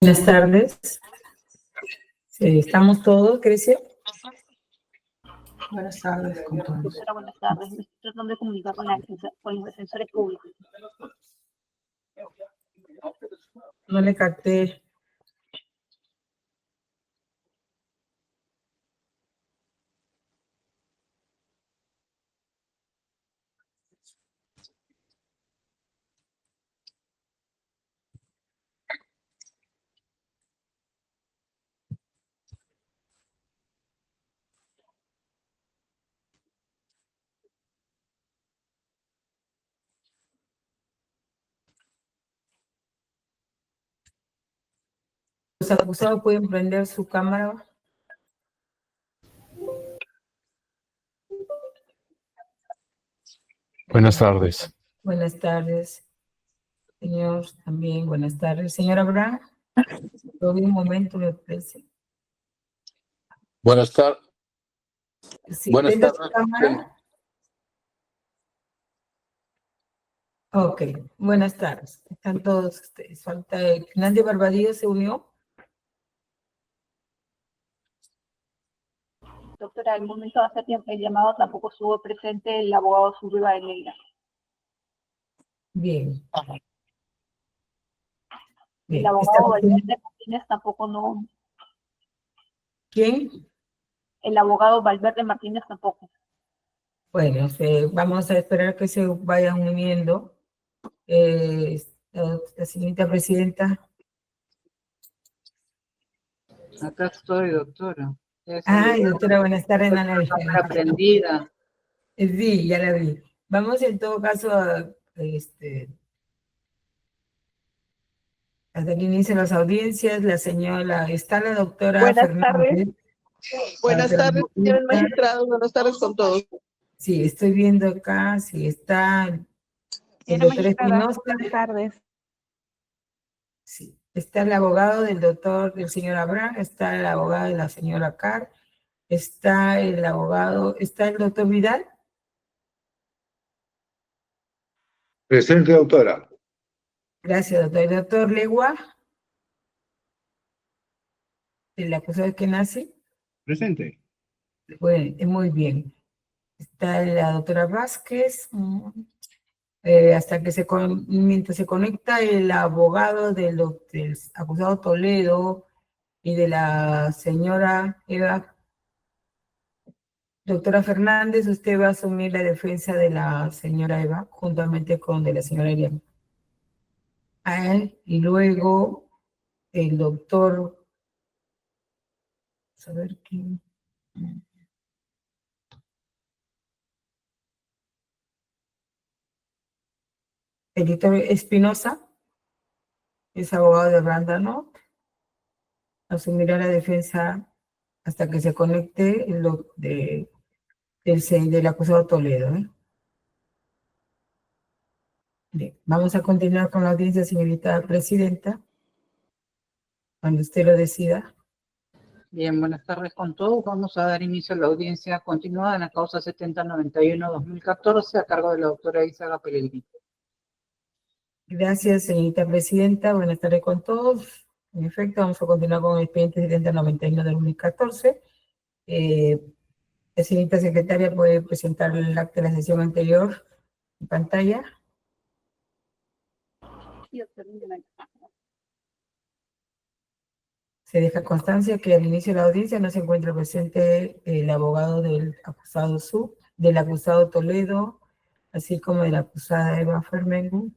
Buenas tardes. ¿Estamos todos, Grecia? Buenas tardes con todos. Doctora, buenas tardes. Me estoy tratando de comunicar con los defensores públicos. No le capté. Los acusados pueden prender su cámara. Buenas tardes. Buenas tardes, señor. También buenas tardes. Señora Abraham, todavía un momento me parece. Buenas tardes. Sí, Buenas prenda su tardes. cámara. Ok, buenas tardes. Están todos ustedes. Falta Hernández Barbadillo, ¿se unió? Doctora, al momento de hacer el llamado tampoco estuvo presente el abogado Zurriba de Neira. Bien. El Bien. abogado Valverde Martínez tampoco no. ¿Quién? El abogado Valverde Martínez tampoco. Bueno, vamos a esperar que se vayan uniendo. La señorita presidenta. Acá estoy, doctora. Ay, doctora, buenas tardes, Ana. Cámara prendida. Sí, ya la vi. Vamos en todo caso a dar inicio a las audiencias. La señora, está la doctora Buenas Fernández. tardes. Buenas tardes, señores magistrados. Buenas tardes con todos. Sí, estoy viendo acá, sí, está el Señora doctor magistrada, Espinosa. buenas tardes. Sí, está el abogado del señor Abraham, está el abogado de la señora Carr, está el abogado, está el doctor Vidal. Presente, doctora. Gracias, doctor. El doctor Legua, el acusado que nace. Presente. Bueno, muy bien. Está la doctora Vázquez, mientras se conecta el abogado del acusado Toledo y de la señora Eva. Doctora Fernández, usted va a asumir la defensa de la señora Eva, juntamente con de la señora Eliana. A él, y luego el doctor, a ver quién. El doctor Espinosa, es abogado de Brandano, asumirá la defensa hasta que se conecte del acusado Toledo. Bien, vamos a continuar con la audiencia, señorita presidenta, cuando usted lo decida. Bien, buenas tardes con todos. Vamos a dar inicio a la audiencia continuada en la causa 7091-2014 a cargo de la doctora Isaga Pellegrini. Gracias, señorita presidenta. Buenas tardes con todos. En efecto, vamos a continuar con el expediente 7091 de 2014. La señorita secretaria puede presentar el acta de la sesión anterior en pantalla. Sí, doctor, Se deja constancia que al inicio de la audiencia no se encuentra presente el abogado del acusado Toledo, así como de la acusada Eva Fermengu,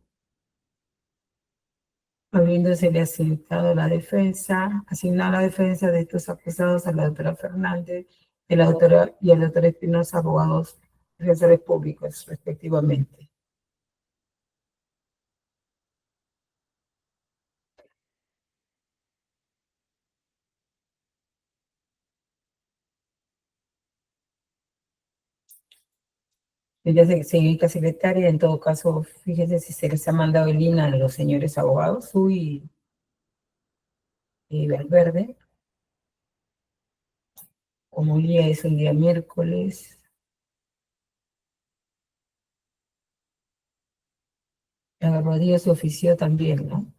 habiéndosele asignado la defensa de estos acusados a la doctora Fernández y al doctor Espinosa, abogados defensores públicos, respectivamente. Señorita secretaria, en todo caso, fíjese si se les ha mandado el INA a los señores abogados, y Valverde. Como hoy día es un día miércoles. La Rodríguez se ofició también, ¿no?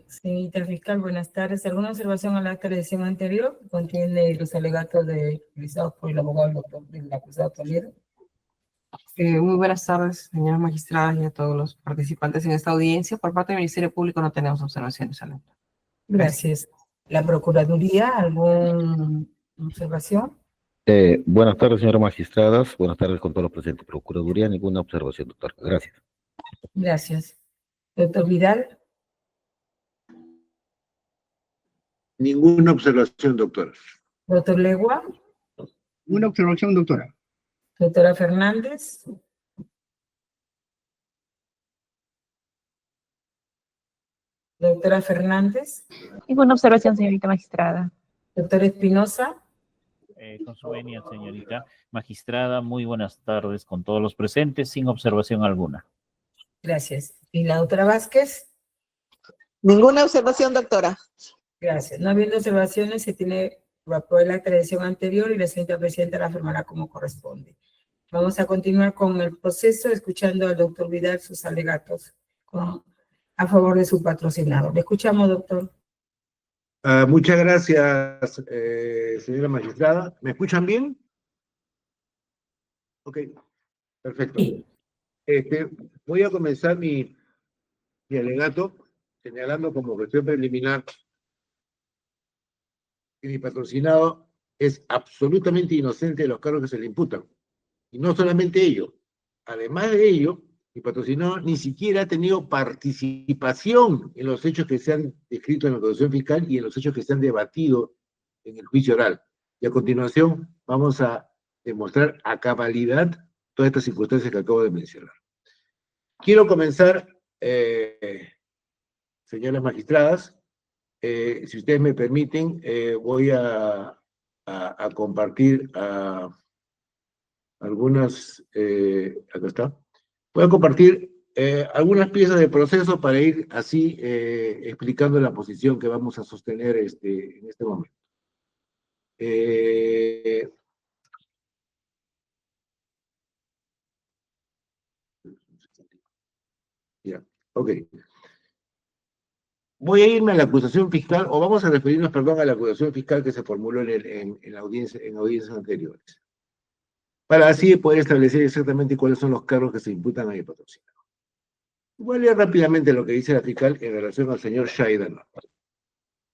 Señorita fiscal, buenas tardes. ¿Alguna observación al acta de la sesión anterior? Contiene los alegatos realizados por el abogado del acusado Toledo. Muy buenas tardes, señora magistrada, y a todos los participantes en esta audiencia. Por parte del Ministerio Público no tenemos observaciones al acta. Gracias. ¿La Procuraduría, alguna observación? Buenas tardes, señoras magistradas. Buenas tardes con todos los presentes. Procuraduría, ninguna observación, doctor. Gracias. Gracias. Doctor Vidal, Ninguna observación, doctora. doctor Legua, Una observación, doctora. doctora Fernández, doctora Fernández, Ninguna observación, señorita magistrada. doctor Espinosa, Con su venia, señorita magistrada, muy buenas tardes con todos los presentes, sin observación alguna. gracias. ¿Y la doctora Vázquez? Ninguna observación, doctora. Gracias. No habiendo observaciones, se tiene por el acta de sesión anterior y la señorita presidenta la firmará como corresponde. Vamos a continuar con el proceso, escuchando al doctor Vidal sus alegatos a favor de su patrocinado. Le escuchamos, doctor. Muchas gracias, señora magistrada. ¿Me escuchan bien? Ok, perfecto. Sí. Voy a comenzar mi alegato señalando como cuestión preliminar que mi patrocinado es absolutamente inocente de los cargos que se le imputan. Y no solamente ello, además de ello, mi patrocinado ni siquiera ha tenido participación en los hechos que se han descrito en la acusación fiscal y en los hechos que se han debatido en el juicio oral. Y a continuación vamos a demostrar a cabalidad todas estas circunstancias que acabo de mencionar. Quiero comenzar, señoras magistradas, si ustedes me permiten, voy a compartir algunas, acá está, voy a compartir algunas piezas de proceso para ir así explicando la posición que vamos a sostener en este momento. Ya, ok. Voy a irme a la acusación fiscal, o vamos a referirnos, perdón, a la acusación fiscal que se formuló en audiencias anteriores, para así poder establecer exactamente cuáles son los cargos que se imputan a mi patrocinado. Voy a leer rápidamente lo que dice la fiscal en relación al señor Shai Dallon.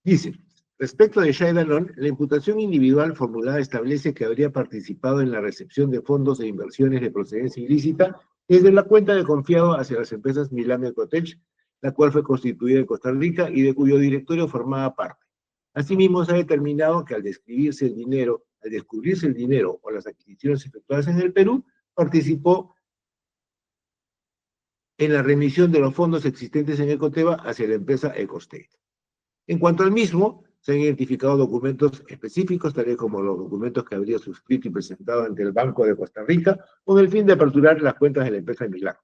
Dice, respecto de Shai Dallon, la imputación individual formulada establece que habría participado en la recepción de fondos e inversiones de procedencia ilícita desde la cuenta de confiado hacia las empresas Milán Ecotech, la cual fue constituida en Costa Rica y de cuyo directorio formaba parte. Asimismo, se ha determinado que al descubrirse el dinero o las adquisiciones efectuadas en el Perú, participó en la remisión de los fondos existentes en Ecoteva hacia la empresa Ecostate. En cuanto al mismo, se han identificado documentos específicos, tales como los documentos que habría suscrito y presentado ante el Banco de Costa Rica, con el fin de aperturar las cuentas de la empresa Milán.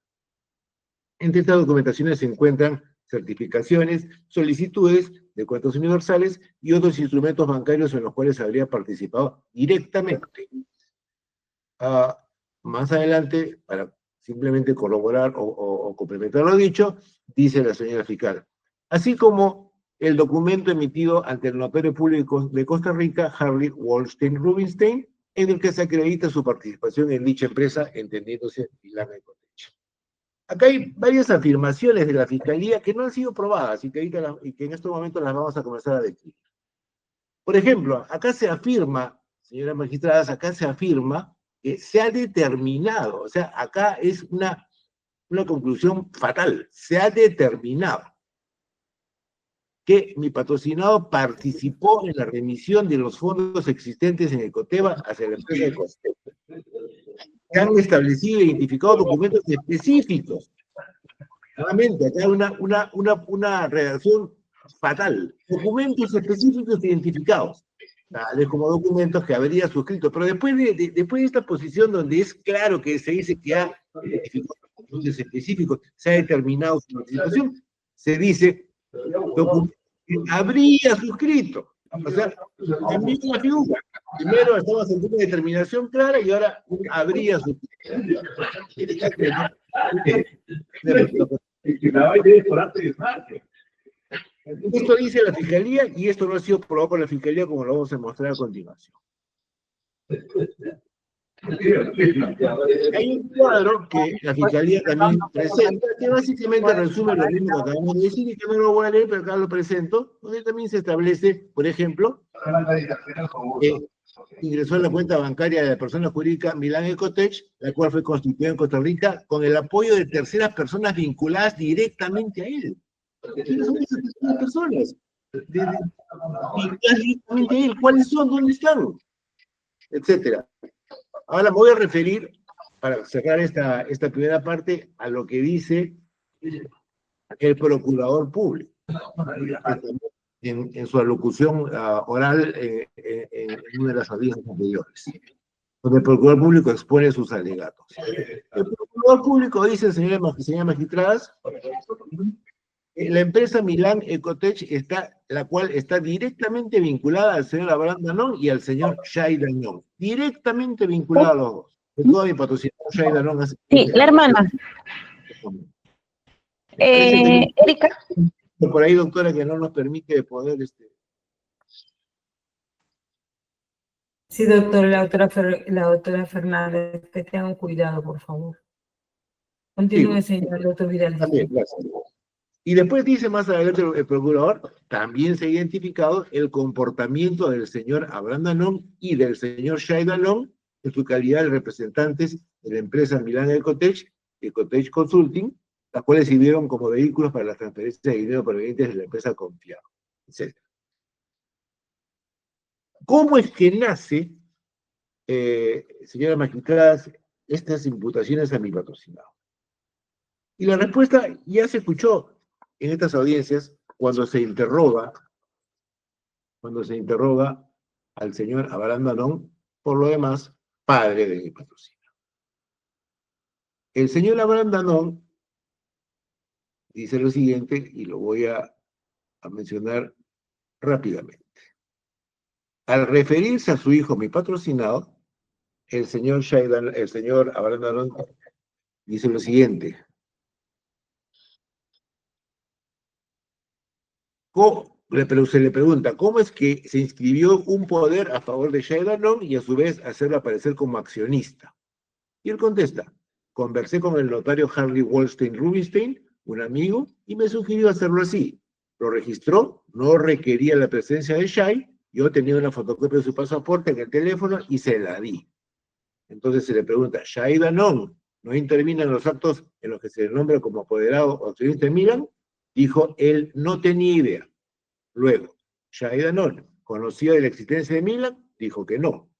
Entre estas documentaciones se encuentran certificaciones, solicitudes de cuentas universales y otros instrumentos bancarios en los cuales habría participado directamente. Más adelante, para simplemente corroborar o complementar lo dicho, dice la señora fiscal, así como el documento emitido ante el notario público de Costa Rica, Harley Wallstein Rubinstein, en el que se acredita su participación en dicha empresa, entendiéndose Milán Ecotech. Acá hay varias afirmaciones de la Fiscalía que no han sido probadas y que en estos momentos las vamos a comenzar a describir. Por ejemplo, acá se afirma, señoras magistradas, acá se afirma que se ha determinado, o sea, acá es una conclusión fatal, se ha determinado que mi patrocinado participó en la remisión de los fondos existentes en Ecoteva hacia la empresa Ecostate. Se han establecido e identificado documentos específicos. Nuevamente, acá hay una redacción fatal. Documentos específicos identificados, tales como documentos que habría suscrito. Pero después de esta posición donde es claro que se dice que ha identificado documentos específicos, se ha determinado su participación, se dice documentos que habría suscrito. O sea, también una figura. Primero estamos en una determinación clara y ahora habría suscrito. Esto dice la Fiscalía y esto no ha sido probado por la Fiscalía como lo vamos a mostrar a continuación. Hay un cuadro que la Fiscalía también presenta, que básicamente resume lo mismo que acabamos de decir y que no lo voy a leer, pero acá lo presento, donde también se establece, por ejemplo, que ingresó en la cuenta bancaria de la persona jurídica Milán Ecotech, la cual fue constituida en Costa Rica con el apoyo de terceras personas vinculadas directamente a él. ¿Quiénes son esas terceras personas? Vinculadas directamente a él. ¿Cuáles son? ¿Dónde están? Etcétera. Ahora me voy a referir, para cerrar esta primera parte, a lo que dice el procurador público, en su alocución oral en una de las audiencias anteriores, donde el procurador público expone sus alegatos. El procurador público dice, señoras magistradas, la empresa Milán Ecotech, la cual está directamente vinculada al señor Abraham Danón y al señor Shai Danón. Directamente vinculada a los dos. De toda mi patrocinador Shai Danón hace... Sí, la hermana. Erika. Por ahí, doctora, que no nos permite poder... Sí, doctor, la doctora Fernández, que tengan cuidado, por favor. Continúe, señor doctor Vidal. También, gracias. Y después dice más adelante el procurador, también se ha identificado el comportamiento del señor Abraham Danón y del señor Shai Danón en su calidad de representantes de la empresa Milán Ecotech, Ecotech Consulting, las cuales sirvieron como vehículos para las transferencias de dinero provenientes de la empresa confiada, etc. ¿Cómo es que nace, señoras magistradas, estas imputaciones a mi patrocinado? Y la respuesta ya se escuchó en estas audiencias cuando se interroga al señor Abraham Danón, por lo demás, padre de mi patrocinador. El señor Abraham Danón dice lo siguiente, y lo voy a mencionar rápidamente. Al referirse a su hijo, mi patrocinado, el señor Abraham Danón dice lo siguiente. Se le pregunta, ¿cómo es que se inscribió un poder a favor de Shai Danón y a su vez hacerlo aparecer como accionista? Y él contesta, conversé con el notario Harry Wallstein Rubinstein, un amigo, y me sugirió hacerlo así. Lo registró, no requería la presencia de Shai, yo tenía una fotocopia de su pasaporte en el teléfono y se la di. Entonces se le pregunta, ¿Shai Danón no intervino en los actos en los que se le nombra como apoderado o accionista de Milán? Dijo, él no tenía idea. Luego, Shai Danón, ¿conocía de la existencia de Milán? Dijo que no.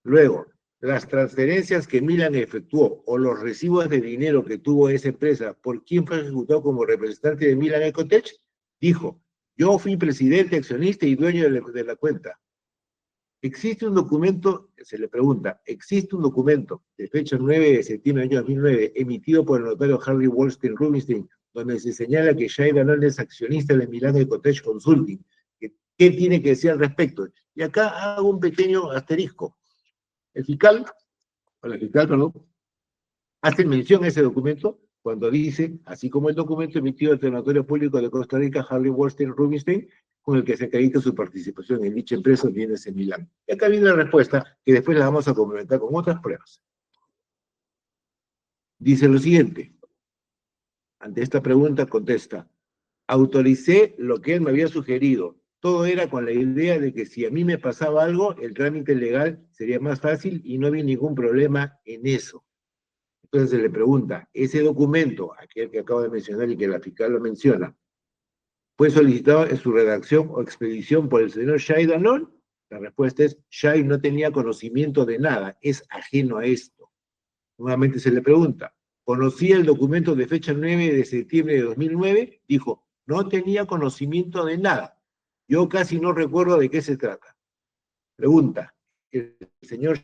Luego, las transferencias que Milán efectuó o los recibos de dinero que tuvo esa empresa, ¿por quién fue ejecutado como representante de Milán Ecotech? Dijo, yo fui presidente, accionista y dueño de la cuenta. Existe un documento, se le pregunta, existe un documento de fecha 9 de septiembre del año 2009 emitido por el notario Harry Wallstein Rubinstein, donde se señala que Shai Danón es accionista de Milán Ecotech Consulting. ¿Qué tiene que decir al respecto? Y acá hago un pequeño asterisco. La fiscal, hace mención a ese documento cuando dice, así como el documento emitido ante el notario público de Costa Rica, Harry Wallstein Rubinstein, con el que se acredita su participación en dicha empresa bienes en Milán. Y acá viene la respuesta, que después la vamos a complementar con otras pruebas. Dice lo siguiente. Ante esta pregunta contesta, autoricé lo que él me había sugerido. Todo era con la idea de que si a mí me pasaba algo, el trámite legal sería más fácil y no había ningún problema en eso. Entonces se le pregunta, ese documento, aquel que acabo de mencionar y que la fiscal lo menciona, ¿fue solicitado en su redacción o expedición por el señor Shai Danón? La respuesta es, Shai no tenía conocimiento de nada, es ajeno a esto. Nuevamente se le pregunta, ¿conocía el documento de fecha 9 de septiembre de 2009? Dijo, no tenía conocimiento de nada. Yo casi no recuerdo de qué se trata. Pregunta, ¿el señor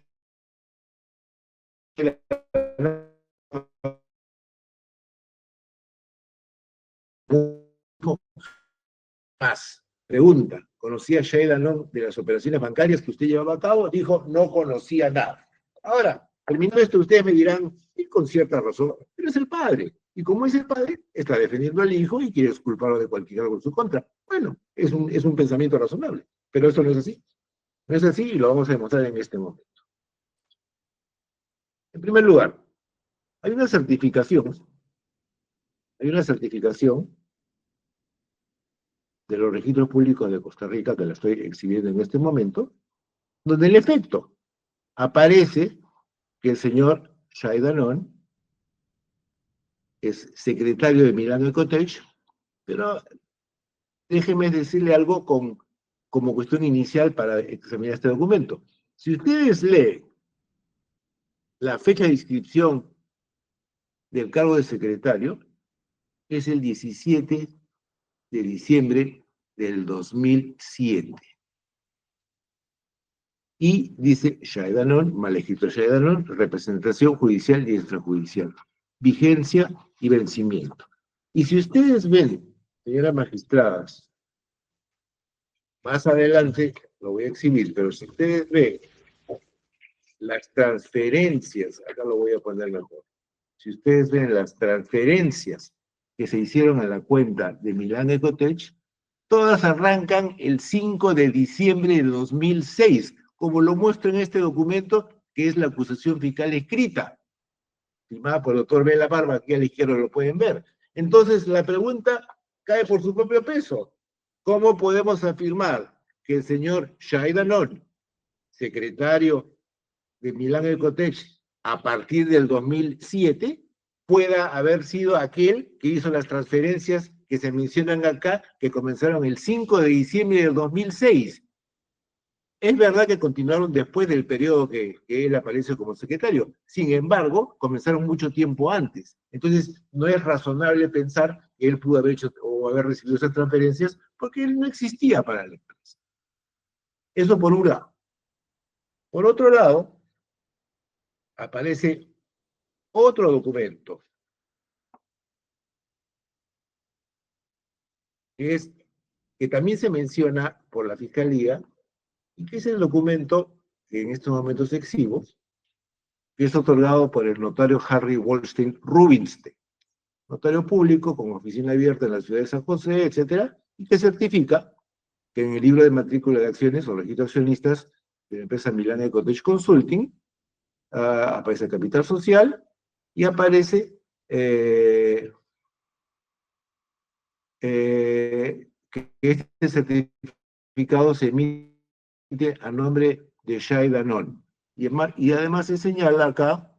más? Pregunta, ¿conocía a Shai Danón de las operaciones bancarias que usted llevaba a cabo? Dijo, no conocía nada. Ahora, terminando esto, ustedes me dirán, y con cierta razón, pero es el padre. Y como es el padre, está defendiendo al hijo y quiere exculparlo de cualquier algo en su contra. Bueno, es un pensamiento razonable, pero eso no es así. No es así y lo vamos a demostrar en este momento. En primer lugar, hay una certificación de los registros públicos de Costa Rica, que la estoy exhibiendo en este momento, donde en efecto aparece que el señor Shai Danon es secretario de Milano Ecotech, pero déjeme decirle algo como cuestión inicial para examinar este documento. Si ustedes leen la fecha de inscripción del cargo de secretario, es el 17 de diciembre del 2007. Y dice Shai Danon, mal escrito Shai Danon, representación judicial y extrajudicial, vigencia y vencimiento. Y si ustedes ven, señoras magistradas, más adelante lo voy a exhibir, pero si ustedes ven las transferencias, acá lo voy a poner mejor, si ustedes ven las transferencias que se hicieron a la cuenta de Milano Ecotech, todas arrancan el 5 de diciembre de 2006, como lo muestro en este documento, que es la acusación fiscal escrita, firmada por el doctor Vela Barba, aquí a la izquierda lo pueden ver. Entonces, la pregunta cae por su propio peso. ¿Cómo podemos afirmar que el señor Shai Danon, secretario de Milano Ecotech, a partir del 2007, pueda haber sido aquel que hizo las transferencias que se mencionan acá, que comenzaron el 5 de diciembre del 2006? Es verdad que continuaron después del periodo que él aparece como secretario. Sin embargo, comenzaron mucho tiempo antes. Entonces, no es razonable pensar que él pudo haber hecho o haber recibido esas transferencias porque él no existía para la empresa. Eso por un lado. Por otro lado, aparece otro documento, que también se menciona por la Fiscalía, y que es el documento que en estos momentos exhibo, que es otorgado por el notario Harry Wallstein Rubinstein, notario público con oficina abierta en la ciudad de San José, etcétera, y que certifica que en el libro de matrícula de acciones o registro de accionistas de la empresa Milano Ecotech Consulting aparece el capital social y aparece que este certificado se emite a nombre de Shai Danon. Y además se señala acá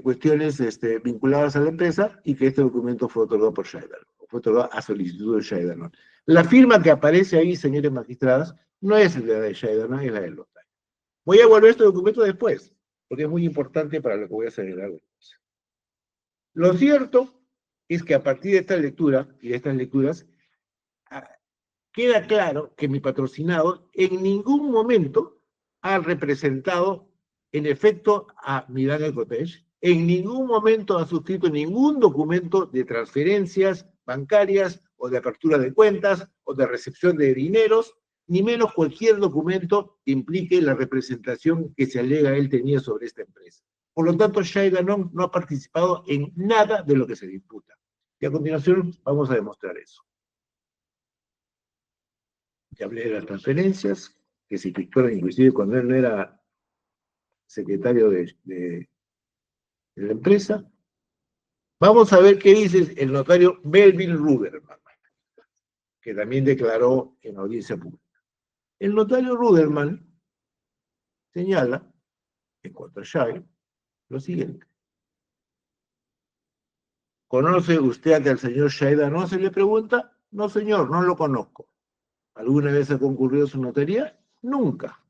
cuestiones vinculadas a la empresa y que este documento fue otorgado por Shai Danon, fue otorgado a solicitud de Shai Danon. La firma que aparece ahí, señores magistradas, no es la de Shai Danon, es la del notario. Voy a volver a este documento después, porque es muy importante para lo que voy a señalar después. Lo cierto es que a partir de esta lectura y de estas lecturas, queda claro que mi patrocinado en ningún momento ha representado en efecto a Milano Ecotech, en ningún momento ha suscrito ningún documento de transferencias bancarias o de apertura de cuentas o de recepción de dineros, ni menos cualquier documento que implique la representación que se alega él tenía sobre esta empresa. Por lo tanto, Shai Danon no ha participado en nada de lo que se disputa. Y a continuación vamos a demostrar eso. Ya hablé de las transferencias, que se efectuaron inclusive cuando él no era secretario de la empresa. Vamos a ver qué dice el notario Melvin Ruderman, que también declaró en audiencia pública. El notario Ruderman señala, en cuanto a Shai, lo siguiente. ¿Conoce usted al señor Shai Danon? Se le pregunta. No, señor, no lo conozco. ¿Alguna vez ha concurrido a su notaría? Nunca.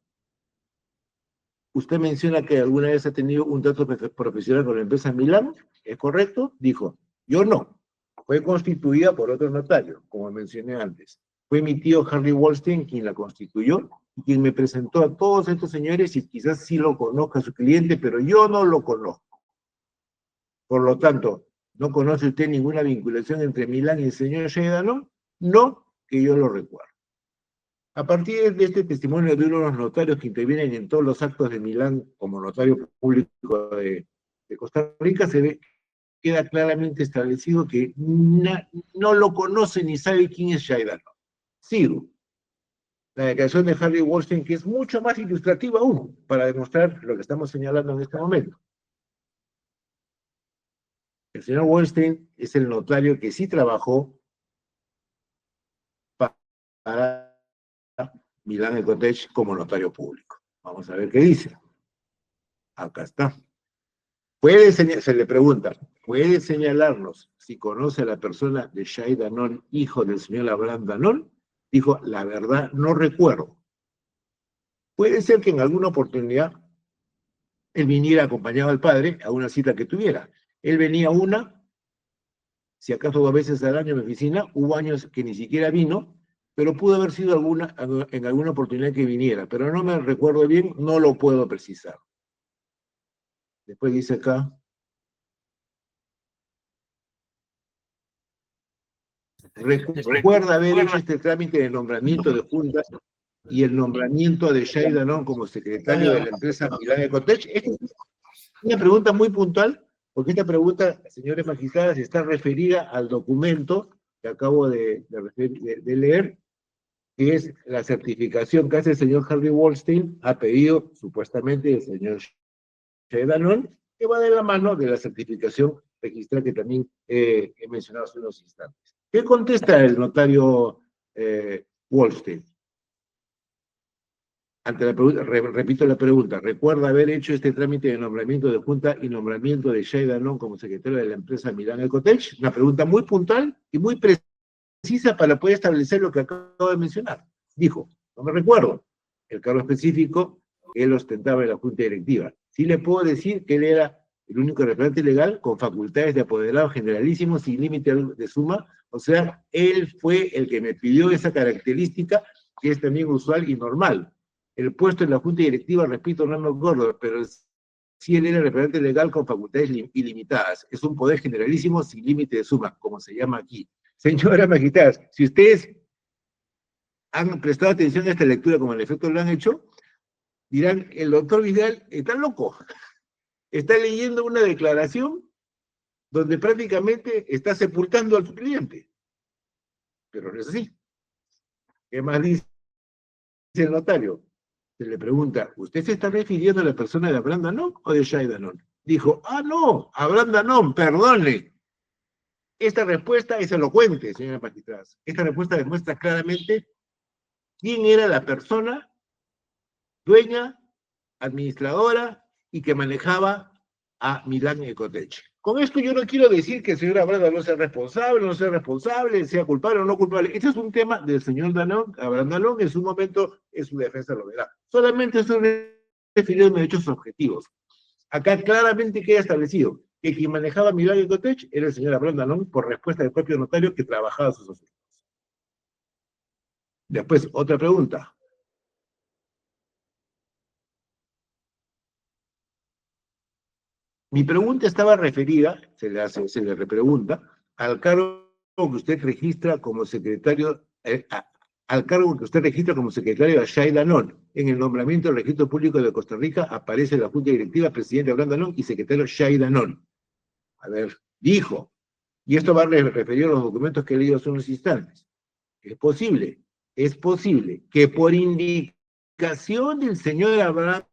Usted menciona que alguna vez ha tenido un trato profesional con la empresa Milano, ¿es correcto? Dijo, yo no. Fue constituida por otro notario, como mencioné antes. Fue mi tío Harry Wallstein quien la constituyó y quien me presentó a todos estos señores y quizás sí lo conozca a su cliente, pero yo no lo conozco. Por lo tanto, ¿no conoce usted ninguna vinculación entre Milán y el señor Shai Danon? No, que yo lo recuerdo. A partir de este testimonio de uno de los notarios que intervienen en todos los actos de Milán como notario público de Costa Rica, queda claramente establecido que no lo conoce ni sabe quién es Shaidan. Sigo. La declaración de Harry Weinstein, que es mucho más ilustrativa aún, para demostrar lo que estamos señalando en este momento. El señor Weinstein es el notario que sí trabajó para Milán Ecotech como notario público. Vamos a ver qué dice. Acá está. Se le pregunta, ¿puede señalarnos si conoce a la persona de Shai Danon, hijo del señor Abraham Danon? Dijo, la verdad, no recuerdo. Puede ser que en alguna oportunidad él viniera acompañado al padre a una cita que tuviera. Él venía si acaso 2 veces al año a mi oficina, hubo años que ni siquiera vino, pero pudo haber sido en alguna oportunidad que viniera, pero no me recuerdo bien, no lo puedo precisar. Después dice acá, recuerda haber hecho este trámite de nombramiento de juntas y el nombramiento de Shai Danon como secretario de la empresa Milán Ecotech. Esta es una pregunta muy puntual, porque esta pregunta, señores magistrados, está referida al documento que acabo de leer, que es la certificación que hace el señor Harry Weinstein, ha pedido supuestamente el señor Shai Danon, que va de la mano de la certificación registral que también he mencionado hace unos instantes. ¿Qué contesta el notario Weinstein? Ante la pregunta, repito la pregunta, ¿recuerda haber hecho este trámite de nombramiento de junta y nombramiento de Shai Danon como secretario de la empresa Milán Ecotech? Una pregunta muy puntual y muy precisa para poder establecer lo que acabo de mencionar. Dijo, no me recuerdo el cargo específico que él ostentaba en la junta directiva. Sí le puedo decir que él era el único representante legal con facultades de apoderado generalísimo sin límite de suma, o sea, él fue el que me pidió esa característica que es también usual y normal. El puesto en la junta directiva, repito, no me acuerdo, pero sí él era representante legal con facultades ilimitadas. Es un poder generalísimo sin límite de suma, como se llama aquí. Señora magistradas, si ustedes han prestado atención a esta lectura como en efecto lo han hecho, dirán, el doctor Vidal está loco. Está leyendo una declaración donde prácticamente está sepultando a su cliente. Pero no es así. ¿Qué más dice el notario? Se le pregunta, ¿usted se está refiriendo a la persona de Abraham Danon o de Shai Danon? Dijo, no, Abraham Danon, perdone. Esta respuesta es elocuente, señora magistrada. Esta respuesta demuestra claramente quién era la persona dueña, administradora y que manejaba a Milán Ecotech. Con esto yo no quiero decir que el señor Abraham Danon sea responsable, no sea responsable, sea culpable o no culpable. Este es un tema del señor Abraham Danon, en su momento, en su defensa lo verá. Solamente estoy refiriendo a derechos objetivos. Acá claramente queda establecido que quien manejaba Milán Ecotech era el señor Abraham Danon por respuesta del propio notario que trabajaba a sus asuntos. Después, otra pregunta. Mi pregunta estaba referida, se le repregunta, al cargo que usted registra como secretario, al cargo que usted registra como secretario de Shai Danon. En el nombramiento del Registro Público de Costa Rica aparece la Junta Directiva, presidente Abraham Danon y secretario Shai Danon. A ver, dijo, y esto va a referir a los documentos que he leído hace unos instantes. Es posible que por indicación del señor Abraham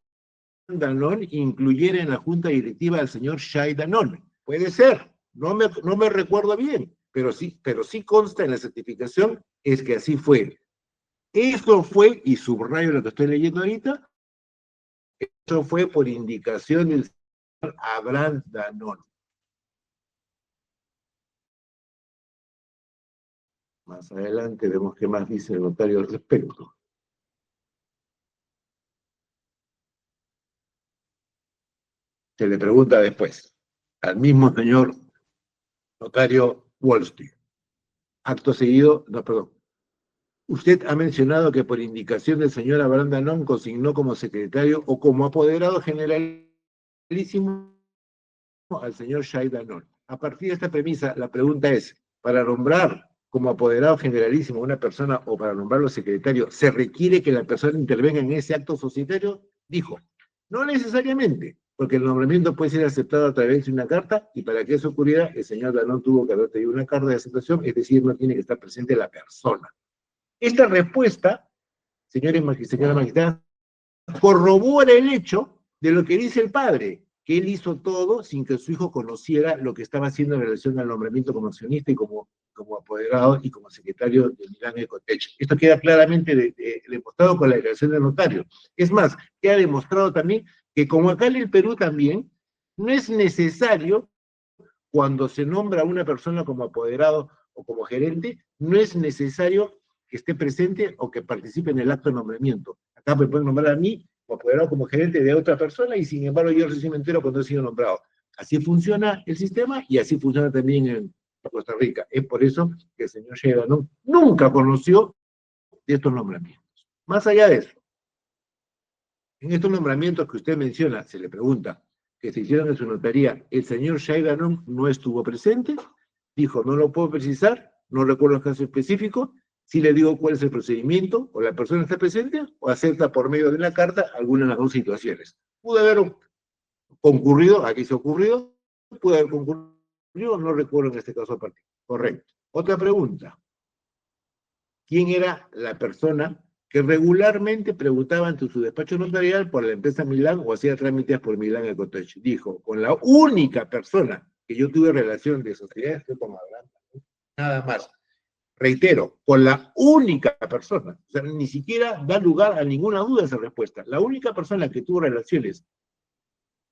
Danon incluyera en la junta directiva al señor Shai Danon. Puede ser, no me recuerdo bien, pero sí consta en la certificación, es que así fue. Eso fue, y subrayo lo que estoy leyendo ahorita, eso fue por indicación del señor Abraham Danon. Más adelante vemos qué más dice el notario al respecto. Se le pregunta después al mismo señor notario Weinstein. Acto seguido, usted ha mencionado que por indicación del señor Abraham Danon consignó como secretario o como apoderado generalísimo al señor Shai Danon. A partir de esta premisa, la pregunta es, para nombrar como apoderado generalísimo de una persona o para nombrarlo secretario, se requiere que la persona intervenga en ese acto societario, dijo, no necesariamente, porque el nombramiento puede ser aceptado a través de una carta, y para que eso ocurriera, el señor Danón tuvo que haber tenido una carta de aceptación, es decir, no tiene que estar presente la persona. Esta respuesta, señora magistrada, corrobora el hecho de lo que dice el padre, que él hizo todo sin que su hijo conociera lo que estaba haciendo en relación al nombramiento como accionista y como apoderado y como secretario de Milán Ecotech. Esto queda claramente demostrado con la declaración del notario. Es más, queda demostrado también que como acá en el Perú también, no es necesario, cuando se nombra a una persona como apoderado o como gerente, no es necesario que esté presente o que participe en el acto de nombramiento. Acá me pueden nombrar a mí como apoderado como gerente de otra persona y sin embargo yo recién me entero cuando he sido nombrado. Así funciona el sistema y así funciona también en Costa Rica. Es por eso que el señor Sheinbaum nunca conoció de estos nombramientos. Más allá de eso, en estos nombramientos que usted menciona, se le pregunta que se hicieron en su notaría, el señor Sheinbaum no estuvo presente, dijo, no lo puedo precisar, no recuerdo el caso específico, si le digo cuál es el procedimiento, o la persona está presente, o acepta por medio de una carta alguna de las dos situaciones. Pudo haber concurrido, aquí se ha ocurrido, pudo haber concurrido, no recuerdo en este caso aparte. Correcto. Otra pregunta. ¿Quién era la persona que regularmente preguntaba ante su despacho notarial por la empresa Milán o hacía trámites por Milán Ecotech? Dijo, con la única persona que yo tuve relación de sociedad, estoy con Abraham, nada más. Reitero, con la única persona, o sea, ni siquiera da lugar a ninguna duda esa respuesta. La única persona que tuvo relaciones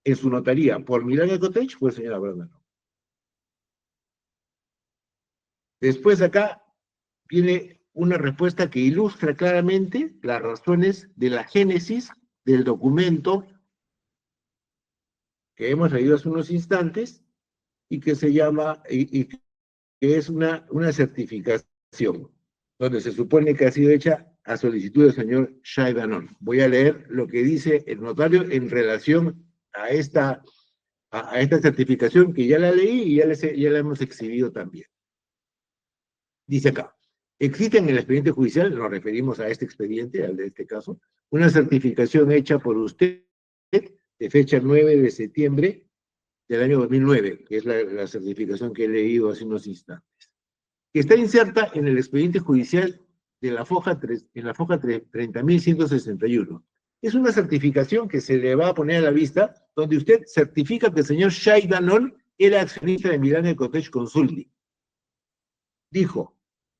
en su notaría por Milán Ecotech fue el señor Abraham. Después acá viene una respuesta que ilustra claramente las razones de la génesis del documento que hemos leído hace unos instantes y que se llama, y que es una certificación, donde se supone que ha sido hecha a solicitud del señor Sheinbaum. Voy a leer lo que dice el notario en relación a esta certificación que ya la leí y ya la hemos exhibido también. Dice acá, existe en el expediente judicial, nos referimos a este expediente, al de este caso, una certificación hecha por usted de fecha 9 de septiembre del año 2009, que es la certificación que he leído hace unos instantes, que está inserta en el expediente judicial de la foja 30.161. Es una certificación que se le va a poner a la vista, donde usted certifica que el señor Sheinbaum era accionista de Milán Ecotech Consulting. Dijo,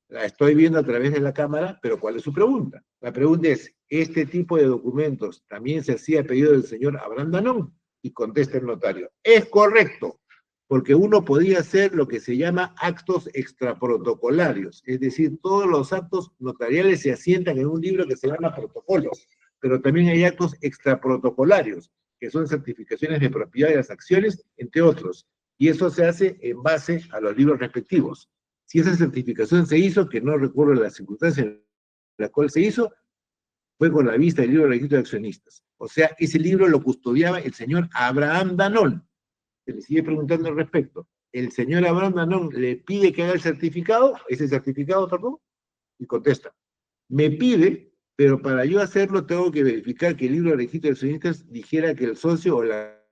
la estoy viendo a través de la cámara, pero ¿cuál es su pregunta? La pregunta es, ¿este tipo de documentos también se hacía a pedido del señor Abraham Danón? Y contesta el notario, es correcto, porque uno podía hacer lo que se llama actos extraprotocolarios, es decir, todos los actos notariales se asientan en un libro que se llama protocolos, pero también hay actos extraprotocolarios, que son certificaciones de propiedad de las acciones, entre otros, y eso se hace en base a los libros respectivos. Si esa certificación se hizo, que no recuerdo la circunstancia en la cual se hizo, fue con la vista del libro de registro de accionistas. O sea, ese libro lo custodiaba el señor Abraham Danón. Se le sigue preguntando al respecto. El señor Abraham Danón le pide que haga el certificado, ese certificado, perdón, y contesta, me pide, pero para yo hacerlo tengo que verificar que el libro de registro de accionistas dijera que el socio o la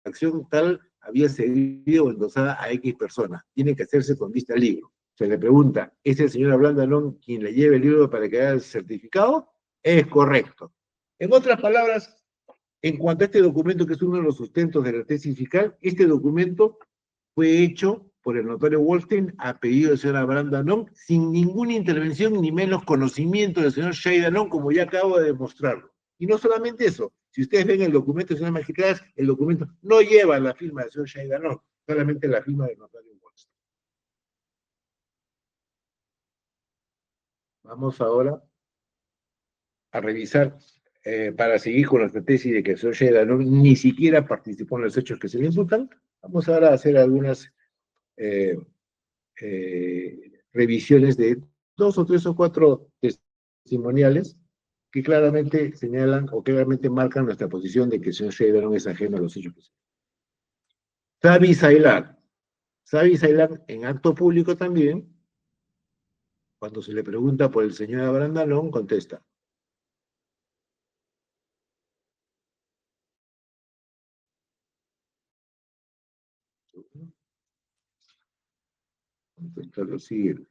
acción tal había cedido o endosada a X persona. Tiene que hacerse con vista al libro. Se le pregunta, ¿es el señor Abraham Danón quien le lleve el libro para que haga el certificado? Es correcto. En otras palabras, en cuanto a este documento, que es uno de los sustentos de la tesis fiscal, este documento fue hecho por el notario Wolstein a pedido del señor Abraham Danón, sin ninguna intervención ni menos conocimiento del señor Sheinbaum, como ya acabo de demostrarlo. Y no solamente eso, si ustedes ven el documento, señor magistradas, el documento no lleva la firma del señor Sheinbaum, solamente la firma del notario Wolstein. Vamos ahora a revisar, para seguir con la tesis de que el señor Sheinbaum ni siquiera participó en los hechos que se le imputan. Vamos ahora a hacer algunas revisiones de 2 o 3 o 4 testimoniales que claramente señalan o claramente marcan nuestra posición de que el señor Sheinbaum es ajeno a los hechos que se le imputan. Sabi Saylan en acto público también Cuando se le pregunta por el señor Abraham Dalón, contesta. Contesta lo siguiente.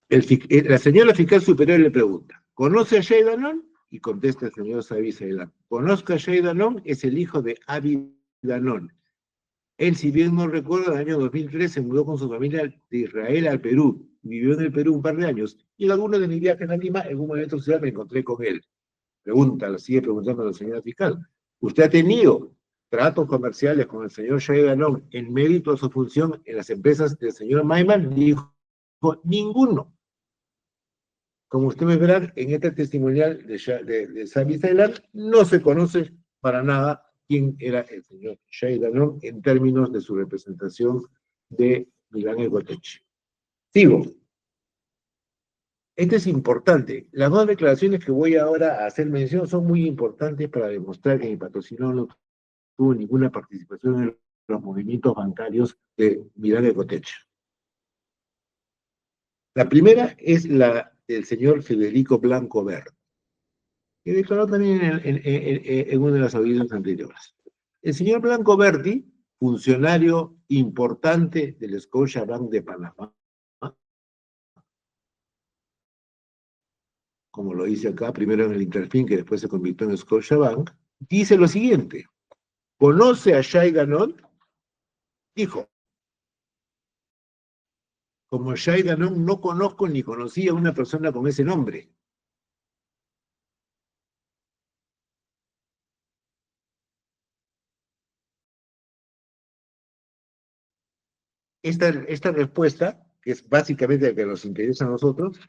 La señora fiscal superior le pregunta, ¿conoce a Shay Danón? Y contesta el señor Sabi Ceylan, conozco a Shay Danón, es el hijo de Avi Danón. Él, si bien no recuerda, en el año 2003 se mudó con su familia de Israel al Perú. Vivió en el Perú un par de años. Y en algunos de mis viajes a Lima, en un momento social me encontré con él. Sigue preguntando a la señora fiscal. ¿Usted ha tenido tratos comerciales con el señor Shay Danón en mérito a su función en las empresas del señor Maiman? Dijo, ninguno. Como ustedes verán, en este testimonial de Sabi Ceylan no se conoce para nada quién era el señor Shay Danón en términos de su representación de Milán Ecotech. Sigo. Esto es importante. Las dos declaraciones que voy ahora a hacer mención son muy importantes para demostrar que mi patrocinador no tuvo ninguna participación en los movimientos bancarios de Milán Ecotech. La primera es la del señor Federico Blanco Verde, que declaró también en una de las audiencias anteriores. El señor Blanco Verdi, funcionario importante del Scotiabank de Panamá, como lo dice acá, primero en el Interfin, que después se convirtió en Scotiabank, dice lo siguiente, ¿conoce a Shay Danón? Dijo, como Shay Danón no conozco ni conocía a una persona con ese nombre. Esta respuesta, que es básicamente la que nos interesa a nosotros,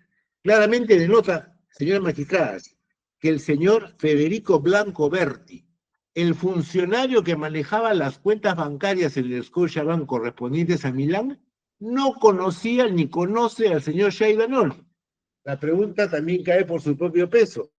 claramente denota, señoras magistradas, que el señor Federico Blanco Berti, el funcionario que manejaba las cuentas bancarias en el Scotiabank correspondientes a Milán, no conocía ni conoce al señor Shay Danón. La pregunta también cae por su propio peso.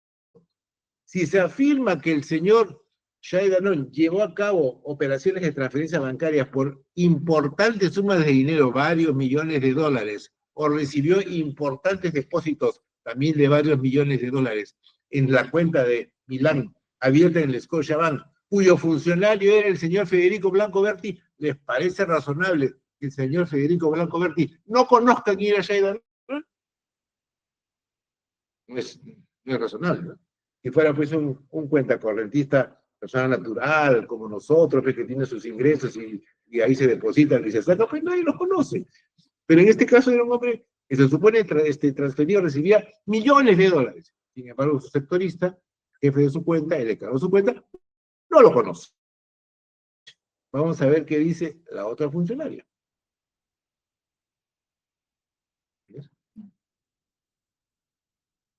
Si se afirma que el señor Shay Danón llevó a cabo operaciones de transferencias bancarias por importantes sumas de dinero, varios millones de dólares, o recibió importantes depósitos también de varios millones de dólares en la cuenta de Milán, abierta en el Scotiabank, cuyo funcionario era el señor Federico Blanco Berti, ¿les parece razonable que el señor Federico Blanco Berti no conozca quién era Shay Danón? No es razonable, ¿no? Si fuera pues un cuentacorrentista, persona natural, como nosotros, pues, que tiene sus ingresos y ahí se depositan y se sacan, pues nadie los conoce. Pero en este caso era un hombre que se supone transferido, recibía millones de dólares. Sin embargo, su sectorista, jefe de su cuenta, el declaró su cuenta, no lo conoce. Vamos a ver qué dice la otra funcionaria.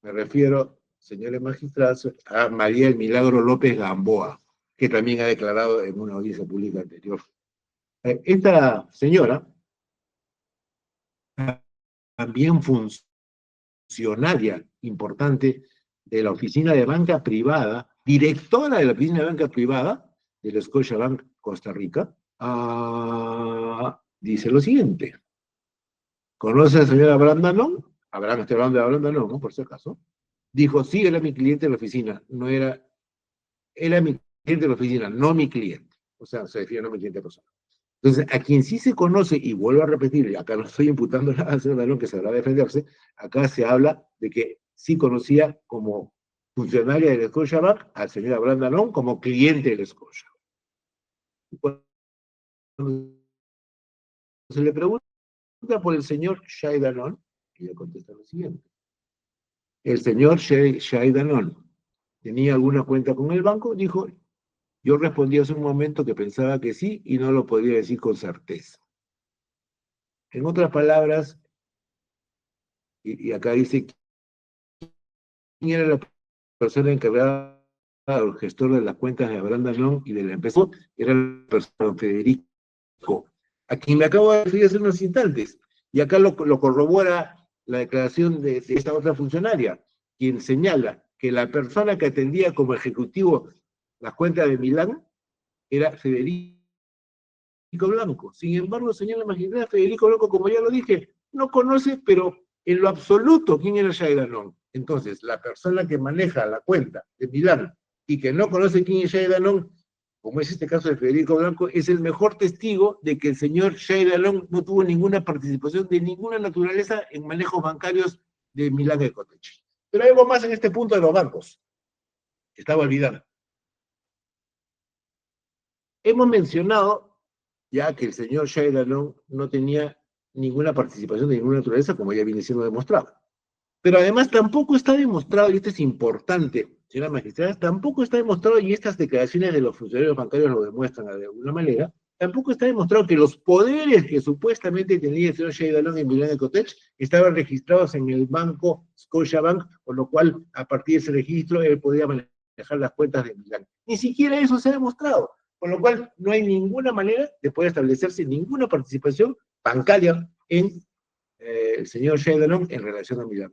Me refiero, señores magistrados, a María del Milagro López Gamboa, que también ha declarado en una audiencia pública anterior. Esta señora, también funcionaria importante de la oficina de banca privada, directora de la oficina de banca privada del Scotiabank Costa Rica, dice lo siguiente. ¿Conoce al señor Abraham Danón? Estoy hablando de Abraham Danón, ¿no? Por si acaso. Dijo, sí, era mi cliente de la oficina, era mi cliente de la oficina, no mi cliente. O sea, se refiere a no mi cliente personal. Entonces, a quien sí se conoce, y vuelvo a repetir, y acá no estoy imputando nada al señor Danón que sabrá defenderse, acá se habla de que sí conocía como funcionaria del Scotiabank al señor Abraham Danón como cliente del Scotiabank. Cuando se le pregunta por el señor Shay Danón, ella contesta lo siguiente. El señor Shay Danón tenía alguna cuenta con el banco, dijo, yo respondí hace un momento que pensaba que sí y no lo podía decir con certeza. En otras palabras, y acá dice, ¿quién era la persona encargada o el gestor de las cuentas de Abraham Danón y de la empresa? Era la persona Federico, a quien me acabo de referir hace unos instantes. Y acá lo corrobora la declaración de esta otra funcionaria, quien señala que la persona que atendía como ejecutivo las cuentas de Milán era Federico Blanco. Sin embargo, señora magistrada, Federico Blanco, como ya lo dije, no conoce, pero en lo absoluto, quién era Shai Danoon. Entonces, la persona que maneja la cuenta de Milán y que no conoce quién es Shai Danoon, como es este caso de Federico Blanco, es el mejor testigo de que el señor Shai Danoon no tuvo ninguna participación de ninguna naturaleza en manejos bancarios de Milán Ecotechi. Pero hay algo más en este punto de los bancos. Estaba olvidado. Hemos mencionado ya que el señor Shai Danoon no tenía ninguna participación de ninguna naturaleza, como ya viene siendo demostrado. Pero además tampoco está demostrado, y esto es importante, señora magistrada, tampoco está demostrado, y estas declaraciones de los funcionarios bancarios lo demuestran de alguna manera, tampoco está demostrado que los poderes que supuestamente tenía el señor Shai Danoon en Milán Ecotech estaban registrados en el banco Scotiabank, por lo cual, a partir de ese registro, él podía manejar las cuentas de Milán. Ni siquiera eso se ha demostrado, con lo cual no hay ninguna manera de poder establecerse ninguna participación bancaria en el señor Shai Danoon en relación a Milán.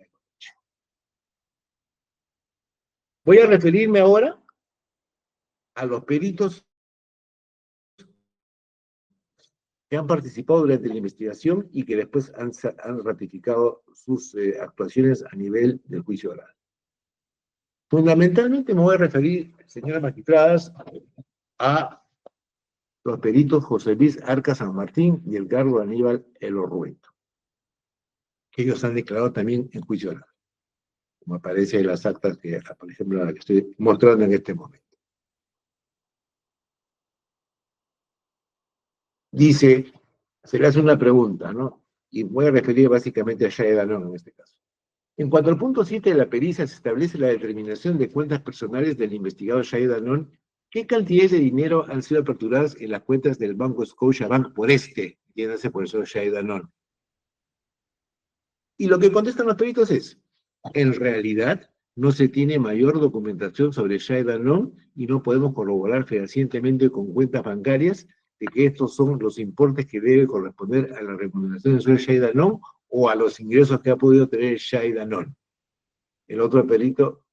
Voy a referirme ahora a los peritos que han participado durante la investigación y que después han ratificado sus actuaciones a nivel del juicio oral. Fundamentalmente me voy a referir, señoras magistradas, a los peritos José Luis Arca San Martín y Edgardo Aníbal Elorrueto, que ellos han declarado también en juicio oral, como aparece en las actas que, por ejemplo, la que estoy mostrando en este momento. Dice, se le hace una pregunta, ¿no? Y voy a referir básicamente a Shai Danoon en este caso. En cuanto al punto 7 de la pericia, se establece la determinación de cuentas personales del investigado Shai Danoon. ¿Qué cantidades de dinero han sido aperturadas en las cuentas del banco Scotiabank por entiéndase por eso Shai Danoon? Y lo que contestan los peritos es, en realidad, no se tiene mayor documentación sobre Shai Danoon y no podemos corroborar fehacientemente con cuentas bancarias de que estos son los importes que debe corresponder a la remuneración del señor Shai Danoon o a los ingresos que ha podido tener Shai Danoon. El otro perito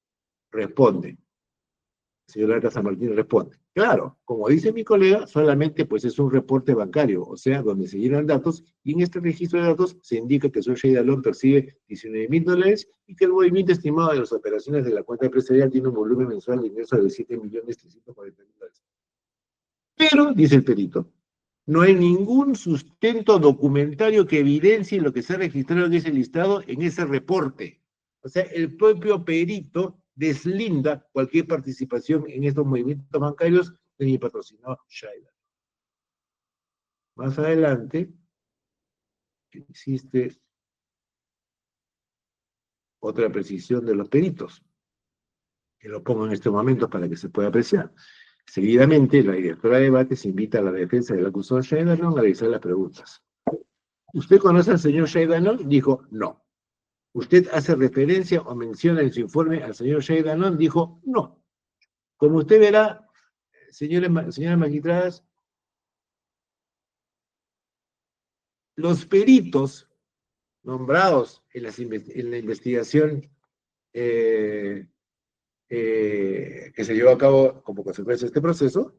responde. El señor Arca San Martín responde. Claro, como dice mi colega, solamente pues es un reporte bancario, o sea, donde se llenan datos, y en este registro de datos se indica que el señor Shai Danoon percibe $19,000 y que el movimiento estimado de las operaciones de la cuenta empresarial tiene un volumen mensual de ingresos de $7,340,000. Pero, dice el perito, no hay ningún sustento documentario que evidencie lo que se ha registrado en ese listado, en ese reporte. O sea, el propio perito deslinda cualquier participación en estos movimientos bancarios de mi patrocinador Shai Danoon. Más adelante, existe otra precisión de los peritos, que lo pongo en este momento para que se pueda apreciar. Seguidamente, la directora de debates invita a la defensa del acusado Shai Danoon a realizar las preguntas. ¿Usted conoce al señor Shai Danoon? Dijo, no. ¿Usted hace referencia o menciona en su informe al señor Shai Danoon? Dijo, no. Como usted verá, señoras magistradas, los peritos nombrados en la investigación que se llevó a cabo como consecuencia de este proceso,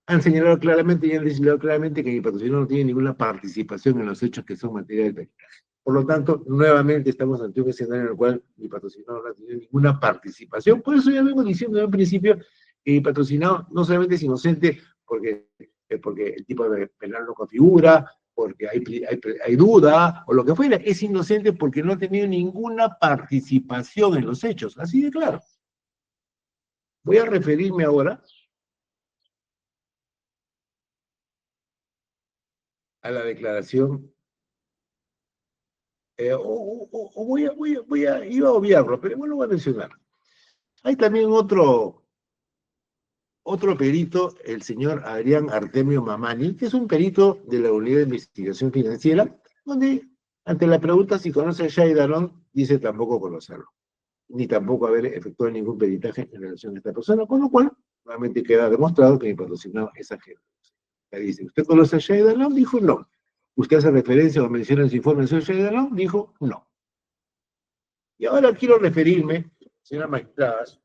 han señalado claramente y han señalado claramente que mi patrocinador no tiene ninguna participación en los hechos que son materia del peritaje. Por lo tanto, nuevamente estamos ante un escenario en el cual mi patrocinador no ha tenido ninguna participación. Por eso ya vengo diciendo en un principio que mi patrocinador no solamente es inocente porque el tipo de penal no configura, porque hay duda, o lo que fuera, es inocente porque no ha tenido ninguna participación en los hechos. Así de claro. Voy a referirme ahora a la declaración, iba a obviarlo, pero bueno, lo voy a mencionar. Hay también otro perito, el señor Adrián Artemio Mamani, que es un perito de la Unidad de Investigación Financiera, donde ante la pregunta si conoce a Shai Danoon, dice tampoco conocerlo, ni tampoco haber efectuado ningún peritaje en relación a esta persona, con lo cual, nuevamente queda demostrado que mi patrocinado es ajeno. Dice, ¿usted conoce a Shai Danoon? Dijo, no. ¿Usted hace referencia o menciona en su informe al señor Shai Danoon? Dijo, no. Y ahora quiero referirme, señoras magistradas,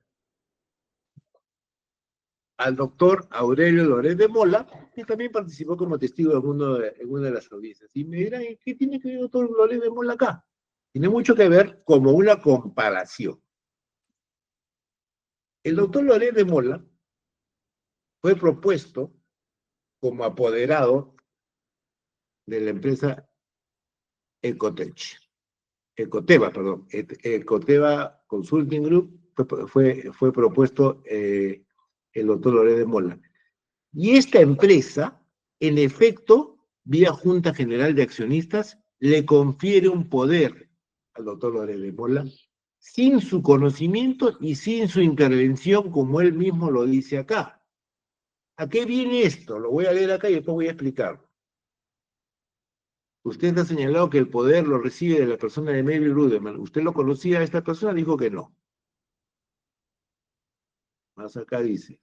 al doctor Aurelio Loret de Mola, que también participó como testigo en una de las audiencias. Y me dirán, ¿qué tiene que ver el doctor Loret de Mola acá? Tiene mucho que ver como una comparación. El doctor Loret de Mola fue propuesto como apoderado de la empresa Ecoteva Consulting Group, fue propuesto el doctor Loret de Mola. Y esta empresa, en efecto, vía Junta General de Accionistas, le confiere un poder al doctor Loret de Mola, sin su conocimiento y sin su intervención, como él mismo lo dice acá. ¿A qué viene esto? Lo voy a leer acá y después voy a explicarlo. Usted ha señalado que el poder lo recibe de la persona de Melvin Ruderman. ¿Usted lo conocía a esta persona? Dijo que no. Más acá dice.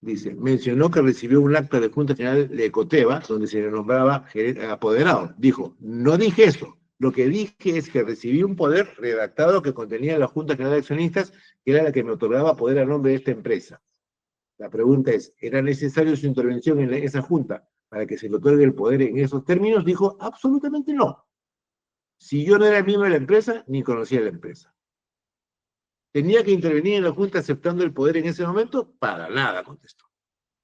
Dice, mencionó que recibió un acta de Junta General de Ecoteva, donde se le nombraba apoderado. Dijo, no dije eso. Lo que dije es que recibí un poder redactado que contenía la Junta General de Accionistas, que era la que me otorgaba poder a nombre de esta empresa. La pregunta es, ¿era necesario su intervención en esa junta para que se le otorgue el poder en esos términos? Dijo, absolutamente no. Si yo no era miembro de la empresa, ni conocía la empresa. ¿Tenía que intervenir en la junta aceptando el poder en ese momento? Para nada, contestó.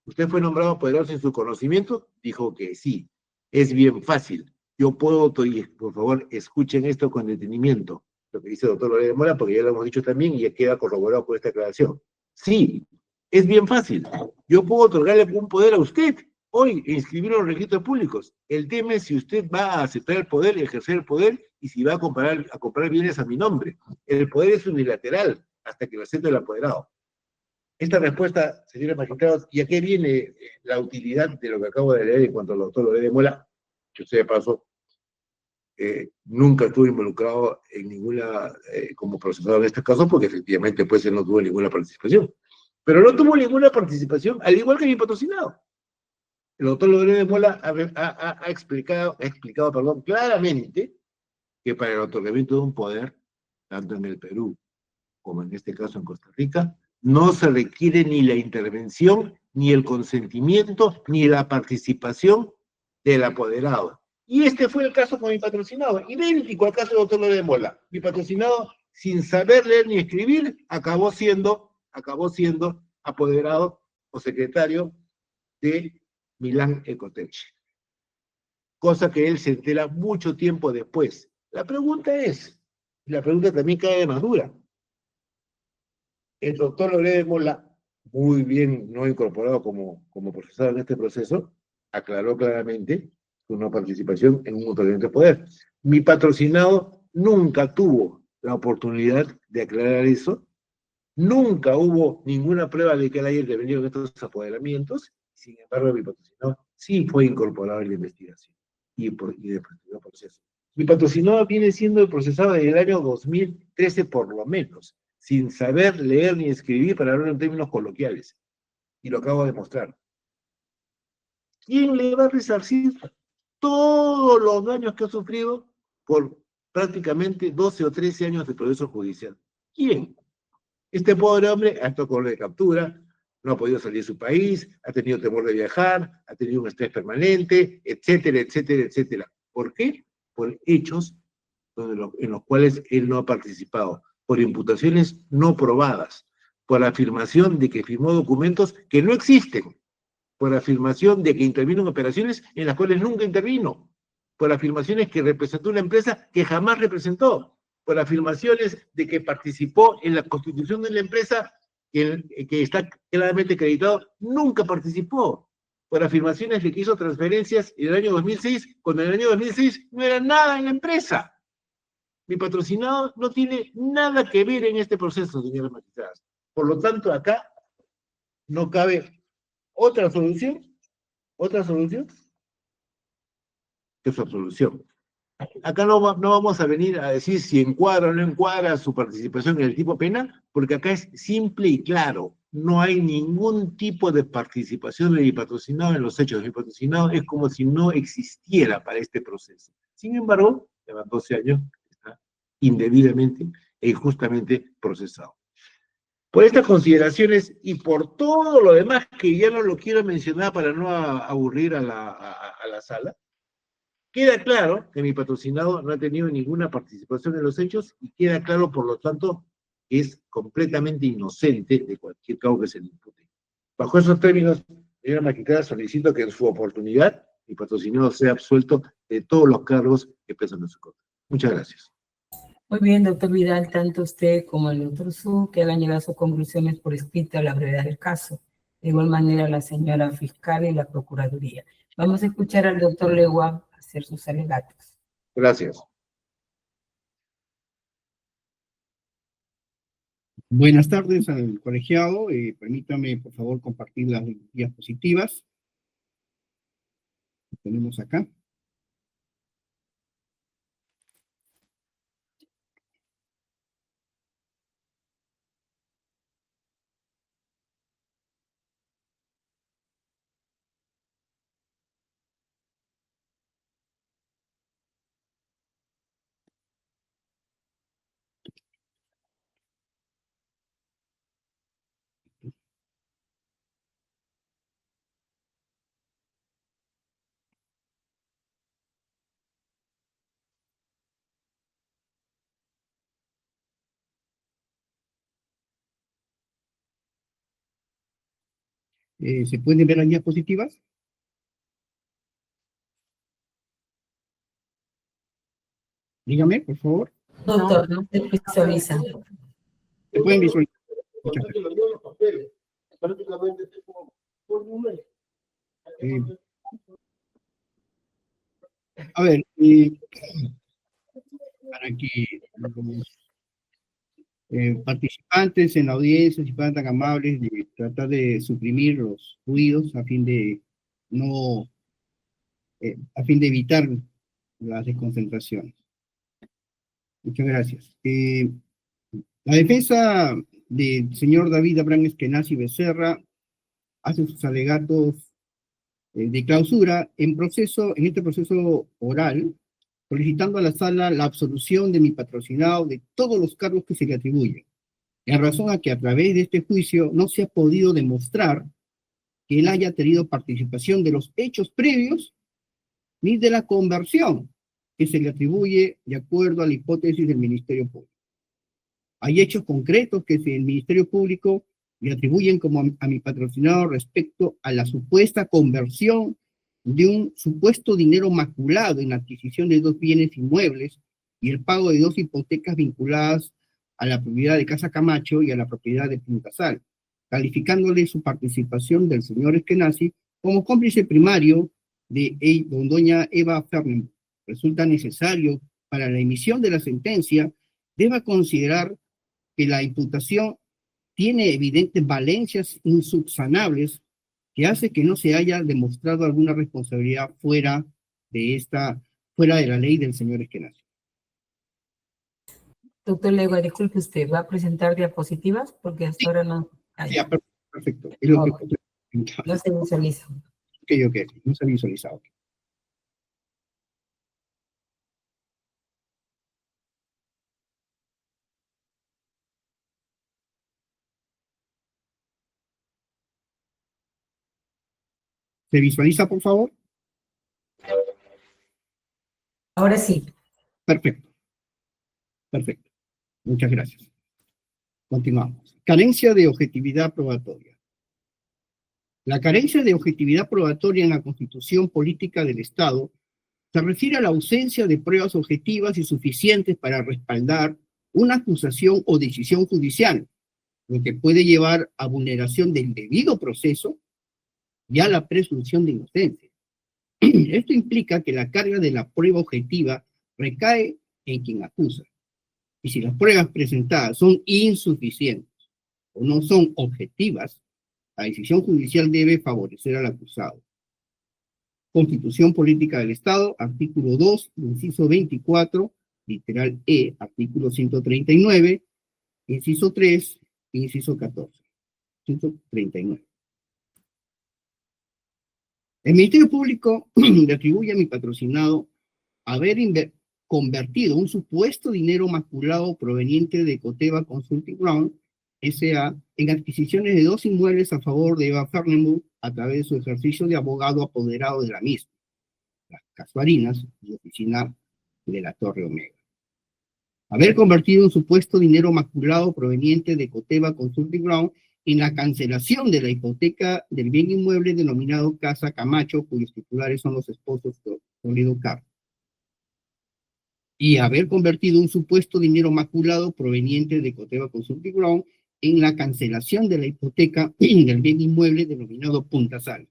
¿Usted fue nombrado apoderado sin su conocimiento? Dijo que sí. Es bien fácil. Yo puedo, por favor, escuchen esto con detenimiento, lo que dice el doctor Loret de Mola, porque ya lo hemos dicho también y ya queda corroborado por esta aclaración. Sí, es bien fácil. Yo puedo otorgarle un poder a usted hoy e inscribirlo en los registros públicos. El tema es si usted va a aceptar el poder y ejercer el poder y si va a comprar bienes a mi nombre. El poder es unilateral hasta que lo acepte el apoderado. Esta respuesta, señores magistrados, ¿y a qué viene la utilidad de lo que acabo de leer en cuanto al doctor Loret de Mola? Que usted de paso nunca estuvo involucrado en ninguna, como procesador en este caso, porque efectivamente pues él no tuvo ninguna participación. Pero no tuvo ninguna participación, al igual que mi patrocinado. El doctor Loret de Mola ha explicado claramente que para el otorgamiento de un poder, tanto en el Perú como en este caso en Costa Rica, no se requiere ni la intervención, ni el consentimiento, ni la participación del apoderado. Y este fue el caso con mi patrocinado, idéntico al caso del doctor Loret de Mola. Mi patrocinado, sin saber leer ni escribir, acabó siendo apoderado o secretario de Milán Ecotech. Cosa que él se entera mucho tiempo después. La pregunta también cae de madura. El doctor Loret de Mola, muy bien no incorporado como profesor en este proceso, aclaró claramente su no participación en un otorgamiento de poder. Mi patrocinado nunca tuvo la oportunidad de aclarar eso, nunca hubo ninguna prueba de que él haya intervenido en estos apoderamientos, sin embargo mi patrocinado sí fue incorporado en la investigación y después del proceso. Mi patrocinado viene siendo procesado desde el año 2013 por lo menos, sin saber leer ni escribir, para hablar en términos coloquiales. Y lo acabo de mostrar. ¿Quién le va a resarcir todos los daños que ha sufrido por prácticamente 12 o 13 años de proceso judicial? ¿Quién? Este pobre hombre ha estado con orden de captura, no ha podido salir de su país, ha tenido temor de viajar, ha tenido un estrés permanente, etcétera, etcétera, etcétera. ¿Por qué? Por hechos en los cuales él no ha participado, por imputaciones no probadas, por la afirmación de que firmó documentos que no existen, por la afirmación de que intervino en operaciones en las cuales nunca intervino, por afirmaciones que representó una empresa que jamás representó, por afirmaciones de que participó en la constitución de la empresa que está claramente acreditado, nunca participó, por afirmaciones de que hizo transferencias en el año 2006, cuando en el año 2006 no era nada en la empresa. Mi patrocinado no tiene nada que ver en este proceso, señoras magistradas. Por lo tanto, acá no cabe otra solución que su absolución. Acá no vamos a venir a decir si encuadra o no encuadra su participación en el tipo penal, porque acá es simple y claro. No hay ningún tipo de participación de mi patrocinado en los hechos. Mi patrocinado es como si no existiera para este proceso. Sin embargo, llevan 12 años, está indebidamente e injustamente procesado. Por estas consideraciones y por todo lo demás que ya no lo quiero mencionar para no aburrir a la sala, queda claro que mi patrocinado no ha tenido ninguna participación en los hechos y queda claro, por lo tanto, que es completamente inocente de cualquier cargo que se le impute. Bajo esos términos, señora magistrada, solicito que en su oportunidad mi patrocinado sea absuelto de todos los cargos que pesan en su contra. Muchas gracias. Muy bien, doctor Vidal, tanto usted como el doctor Su que hagan llegar sus conclusiones por escrito a la brevedad del caso. De igual manera, la señora fiscal y la procuraduría. Vamos a escuchar al doctor Legua hacer sus alegatos. Gracias. Buenas tardes al colegiado. Permítame, por favor, compartir las diapositivas que tenemos acá. ¿Se pueden ver las diapositivas? Dígame, por favor. Doctor, no se visualiza. ¿Se pueden visualizar? Muchas gracias. A ver, para que los participantes en la audiencia, si fueran tan amables, de tratar de suprimir los ruidos a fin de no, a fin de evitar las desconcentraciones. Muchas gracias. La defensa del señor David Abraham Eskenazi Becerra hace sus alegatos de clausura en este proceso oral, solicitando a la sala la absolución de mi patrocinado de todos los cargos que se le atribuyen, en razón a que a través de este juicio no se ha podido demostrar que él haya tenido participación de los hechos previos ni de la conversión que se le atribuye de acuerdo a la hipótesis del Ministerio Público. Hay hechos concretos que el Ministerio Público le atribuyen como a mi patrocinado respecto a la supuesta conversión de un supuesto dinero maculado en la adquisición de 2 bienes inmuebles y el pago de 2 hipotecas vinculadas a la propiedad de Casa Camacho y a la propiedad de Punta Sal, calificándole su participación del señor Eskenazi como cómplice primario de doña Eva Fernand. Resulta necesario, para la emisión de la sentencia, deba considerar que la imputación tiene evidentes valencias insubsanables que hace que no se haya demostrado alguna responsabilidad fuera de la ley del señor Eskenazi. Doctor Legua, disculpe usted, ¿va a presentar diapositivas? Porque hasta ahora no hay. Ya, perfecto. Es lo Ok. que... No se visualiza. Ok, no se ha visualizado. ¿Se visualiza, por favor? Ahora sí. Perfecto. Perfecto. Muchas gracias. Continuamos. Carencia de objetividad probatoria. La carencia de objetividad probatoria en la Constitución Política del Estado se refiere a la ausencia de pruebas objetivas y suficientes para respaldar una acusación o decisión judicial, lo que puede llevar a vulneración del debido proceso y a la presunción de inocencia. Esto implica que la carga de la prueba objetiva recae en quien acusa. Y si las pruebas presentadas son insuficientes o no son objetivas, la decisión judicial debe favorecer al acusado. Constitución Política del Estado, artículo 2, inciso 24, literal E, artículo 139, inciso 3, inciso 14. 139. El Ministerio Público le atribuye a mi patrocinado haber convertido un supuesto dinero maculado proveniente de Coteva Consulting Ground S.A. en adquisiciones de 2 inmuebles a favor de Eva Fernenburg a través de su ejercicio de abogado apoderado de la misma, las Casuarinas y oficina de la Torre Omega. Haber convertido un supuesto dinero maculado proveniente de Coteva Consulting Ground en la cancelación de la hipoteca del bien inmueble denominado Casa Camacho, cuyos titulares son los esposos de Toledo Carr. Y haber convertido un supuesto dinero maculado proveniente de Coteva Consulting Ground en la cancelación de la hipoteca del bien inmueble denominado Punta Sal,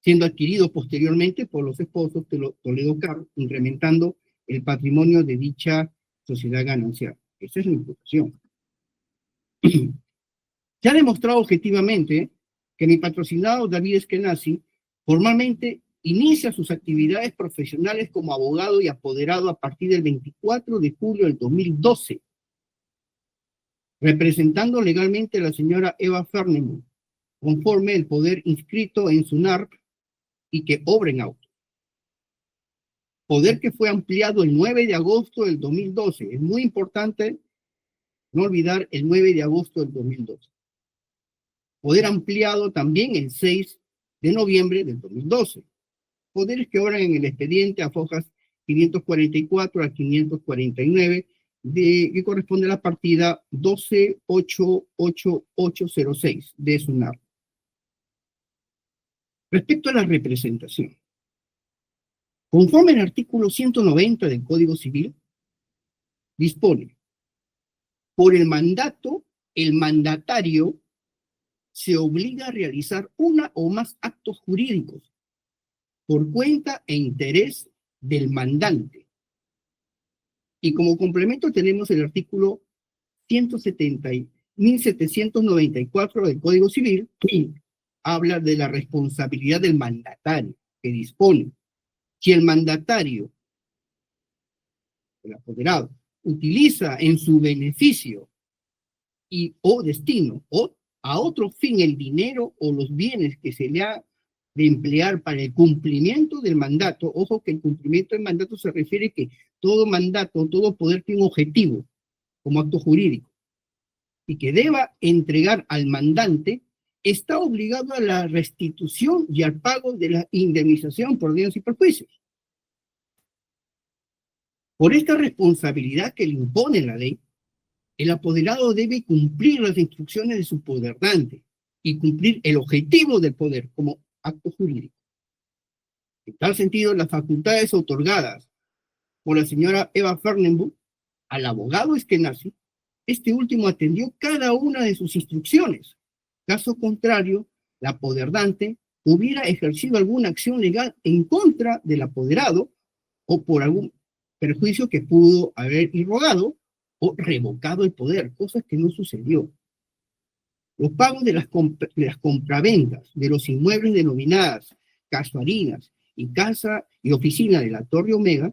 siendo adquirido posteriormente por los esposos de Toledo Carr, incrementando el patrimonio de dicha sociedad ganancial. Esa es la imputación. Se ha demostrado objetivamente que mi patrocinado David Eskenazi formalmente inicia sus actividades profesionales como abogado y apoderado a partir del 24 de julio del 2012, representando legalmente a la señora Eva Fernenburg, conforme el poder inscrito en su NARC y que obra en auto. Poder que fue ampliado el 9 de agosto del 2012. Es muy importante no olvidar el 9 de agosto del 2012. Poder ampliado también el 6 de noviembre del 2012. Poderes que obran en el expediente a fojas 544 a 549, que corresponde a la partida 12.88806 de SUNAR. Respecto a la representación, conforme al artículo 190 del Código Civil, dispone, por el mandato, el mandatario se obliga a realizar una o más actos jurídicos por cuenta e interés del mandante. Y como complemento tenemos el artículo 1794 del Código Civil, que habla de la responsabilidad del mandatario, que dispone, si el mandatario, el apoderado, utiliza en su beneficio y o destino o a otro fin el dinero o los bienes que se le ha de emplear para el cumplimiento del mandato. Ojo que el cumplimiento del mandato se refiere que todo mandato, todo poder tiene un objetivo como acto jurídico y que deba entregar al mandante, está obligado a la restitución y al pago de la indemnización por daños y perjuicios. Por esta responsabilidad que le impone la ley, el apoderado debe cumplir las instrucciones de su poderdante y cumplir el objetivo del poder como acto jurídico. En tal sentido, las facultades otorgadas por la señora Eva Fernenburg al abogado Eskenazi, este último atendió cada una de sus instrucciones. Caso contrario, la apoderdante hubiera ejercido alguna acción legal en contra del apoderado o por algún perjuicio que pudo haber irrogado o revocado el poder, cosa que no sucedió. Los pagos de las compraventas de los inmuebles denominadas Casuarinas y casa y oficina de la Torre Omega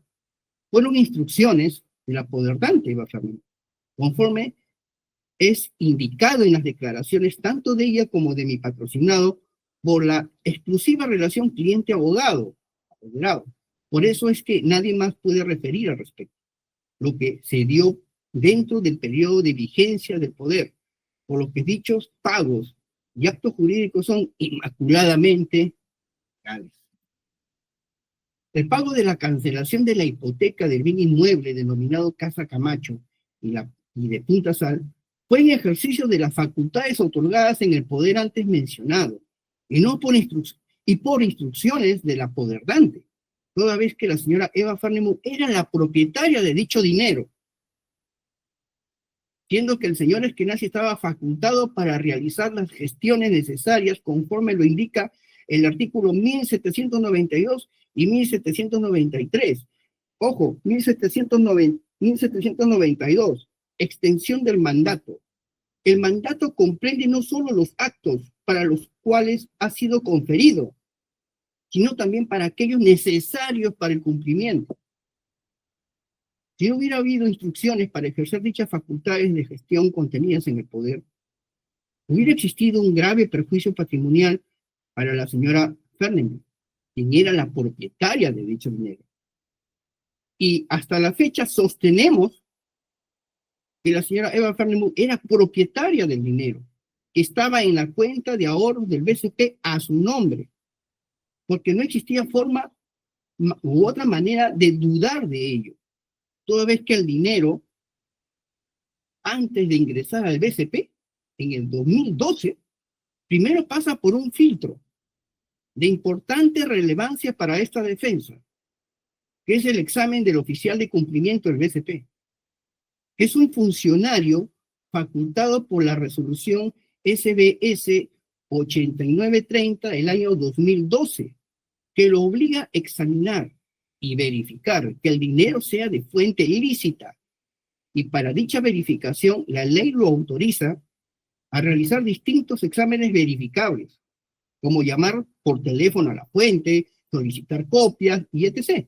fueron instrucciones del apoderdante Eva Fernenburg, conforme es indicado en las declaraciones tanto de ella como de mi patrocinado por la exclusiva relación cliente-abogado, apoderado. Por eso es que nadie más puede referir al respecto. Lo que se dio dentro del periodo de vigencia del poder, por lo que dichos pagos y actos jurídicos son inmaculadamente legales. El pago de la cancelación de la hipoteca del bien inmueble denominado Casa Camacho y de Punta Sal fue en ejercicio de las facultades otorgadas en el poder antes mencionado, y no por instrucciones del apoderdante, toda vez que la señora Eva Fernenburg era la propietaria de dicho dinero, siendo que el señor Eskenazi estaba facultado para realizar las gestiones necesarias conforme lo indica el artículo 1792 y 1793. Ojo, 1792, extensión del mandato. El mandato comprende no solo los actos para los cuales ha sido conferido, sino también para aquellos necesarios para el cumplimiento. Si no hubiera habido instrucciones para ejercer dichas facultades de gestión contenidas en el poder, hubiera existido un grave perjuicio patrimonial para la señora Fernenburg, quien era la propietaria de dicho dinero. Y hasta la fecha sostenemos que la señora Eva Fernandes era propietaria del dinero, que estaba en la cuenta de ahorros del BCP a su nombre, porque no existía forma u otra manera de dudar de ello, toda vez que el dinero, antes de ingresar al BCP, en el 2012, primero pasa por un filtro de importante relevancia para esta defensa, que es el examen del oficial de cumplimiento del BCP. Es un funcionario facultado por la resolución SBS 8930 del año 2012, que lo obliga a examinar y verificar que el dinero sea de fuente ilícita. Y para dicha verificación, la ley lo autoriza a realizar distintos exámenes verificables, como llamar por teléfono a la fuente, solicitar copias y etc.,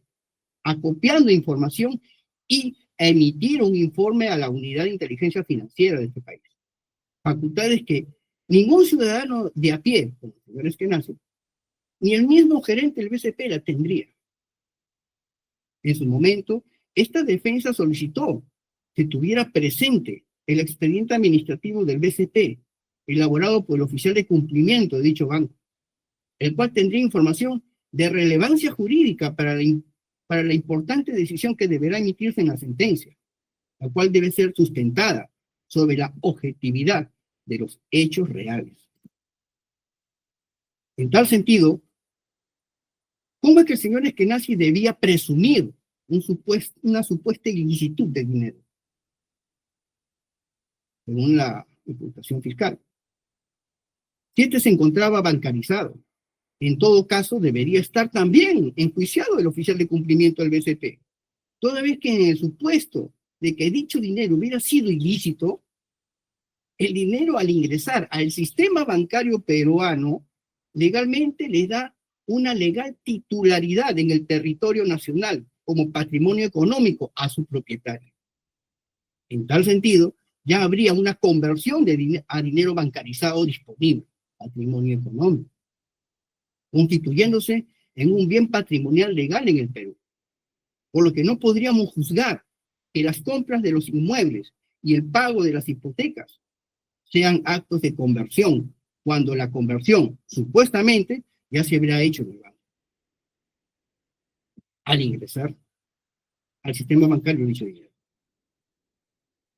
acopiando información y emitir un informe a la Unidad de Inteligencia Financiera de este país. Facultades que ningún ciudadano de a pie, como el señor Eskenazi, ni el mismo gerente del BCP la tendría. En su momento, esta defensa solicitó que tuviera presente el expediente administrativo del BCP, elaborado por el oficial de cumplimiento de dicho banco, el cual tendría información de relevancia jurídica para la importante decisión que deberá emitirse en la sentencia, la cual debe ser sustentada sobre la objetividad de los hechos reales. En tal sentido, ¿cómo es que el señor Eskenazi debía presumir una supuesta ilicitud de dinero, según la imputación fiscal? Si este se encontraba bancarizado, en todo caso debería estar también enjuiciado el oficial de cumplimiento del BCP, toda vez que en el supuesto de que dicho dinero hubiera sido ilícito, el dinero al ingresar al sistema bancario peruano legalmente le da una legal titularidad en el territorio nacional como patrimonio económico a su propietario. En tal sentido, ya habría una conversión a dinero bancarizado disponible, patrimonio económico, constituyéndose en un bien patrimonial legal en el Perú, por lo que no podríamos juzgar que las compras de los inmuebles y el pago de las hipotecas sean actos de conversión, cuando la conversión, supuestamente, ya se habrá hecho en el banco al ingresar al sistema bancario de dicho dinero,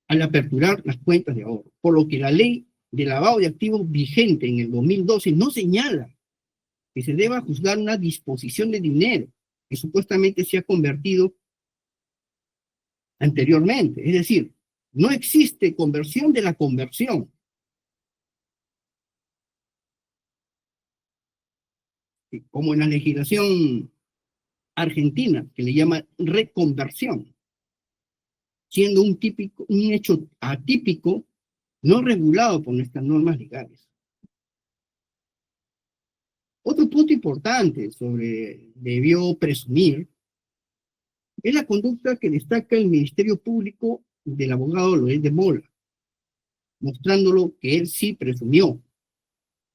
al aperturar las cuentas de ahorro, por lo que la ley de lavado de activos vigente en el 2012 no señala que se deba juzgar una disposición de dinero que supuestamente se ha convertido anteriormente. Es decir, no existe conversión de la conversión. Como en la legislación argentina, que le llama reconversión, siendo un hecho atípico, no regulado por nuestras normas legales. Otro punto importante sobre debió presumir es la conducta que destaca el Ministerio Público del abogado Loret de Mola, mostrándolo que él sí presumió,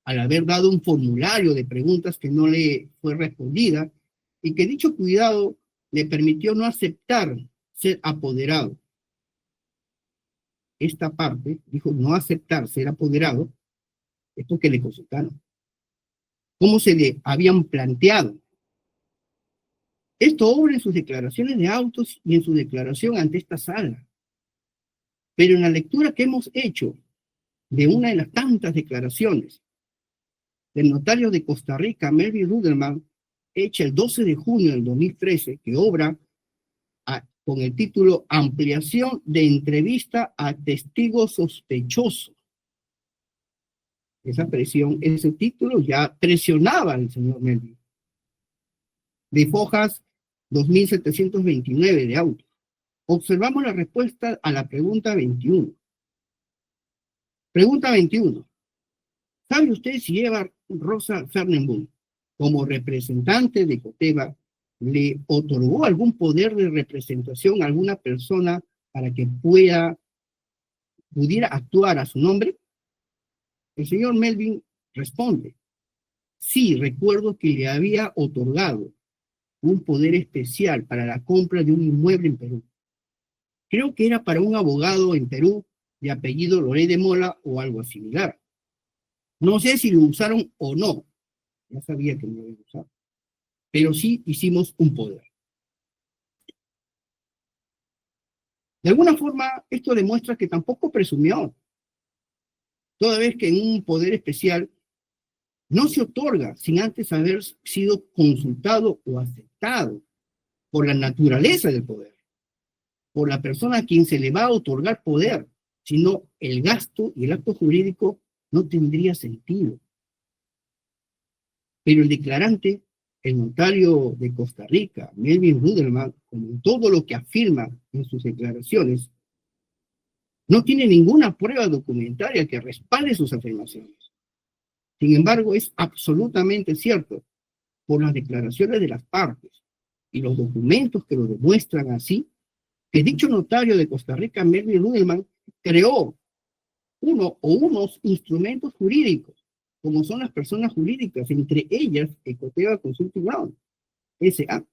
al haber dado un formulario de preguntas que no le fue respondida, y que dicho cuidado le permitió no aceptar ser apoderado. Esta parte, dijo no aceptar ser apoderado, es porque le consultaron cómo se le habían planteado. Esto obra en sus declaraciones de autos y en su declaración ante esta sala. Pero en la lectura que hemos hecho de una de las tantas declaraciones del notario de Costa Rica, Melvin Ruderman, hecha el 12 de junio del 2013, que obra con el título Ampliación de entrevista a testigo sospechoso. Ese título ya presionaba al señor Melvin. De Fojas 2729 de autos. Observamos la respuesta a la pregunta 21. Pregunta 21. ¿Sabe usted si Eva Rosa Fernenboom, como representante de Coteva, le otorgó algún poder de representación a alguna persona para que pudiera actuar a su nombre? El señor Melvin responde, sí, recuerdo que le había otorgado un poder especial para la compra de un inmueble en Perú. Creo que era para un abogado en Perú de apellido Loré de Mola o algo similar. No sé si lo usaron o no. Ya sabía que no lo habían usado. Pero sí hicimos un poder. De alguna forma, esto demuestra que tampoco presumió, toda vez que en un poder especial no se otorga sin antes haber sido consultado o aceptado por la naturaleza del poder, por la persona a quien se le va a otorgar poder, sino el gasto y el acto jurídico no tendría sentido. Pero el declarante, el notario de Costa Rica, Melvin Rudelman, como todo lo que afirma en sus declaraciones, no tiene ninguna prueba documentaria que respalde sus afirmaciones. Sin embargo, es absolutamente cierto, por las declaraciones de las partes y los documentos que lo demuestran así, que dicho notario de Costa Rica, Melvin Rudelman, creó unos instrumentos jurídicos, como son las personas jurídicas, entre ellas Ecoteva Consulting Ground, S.A.,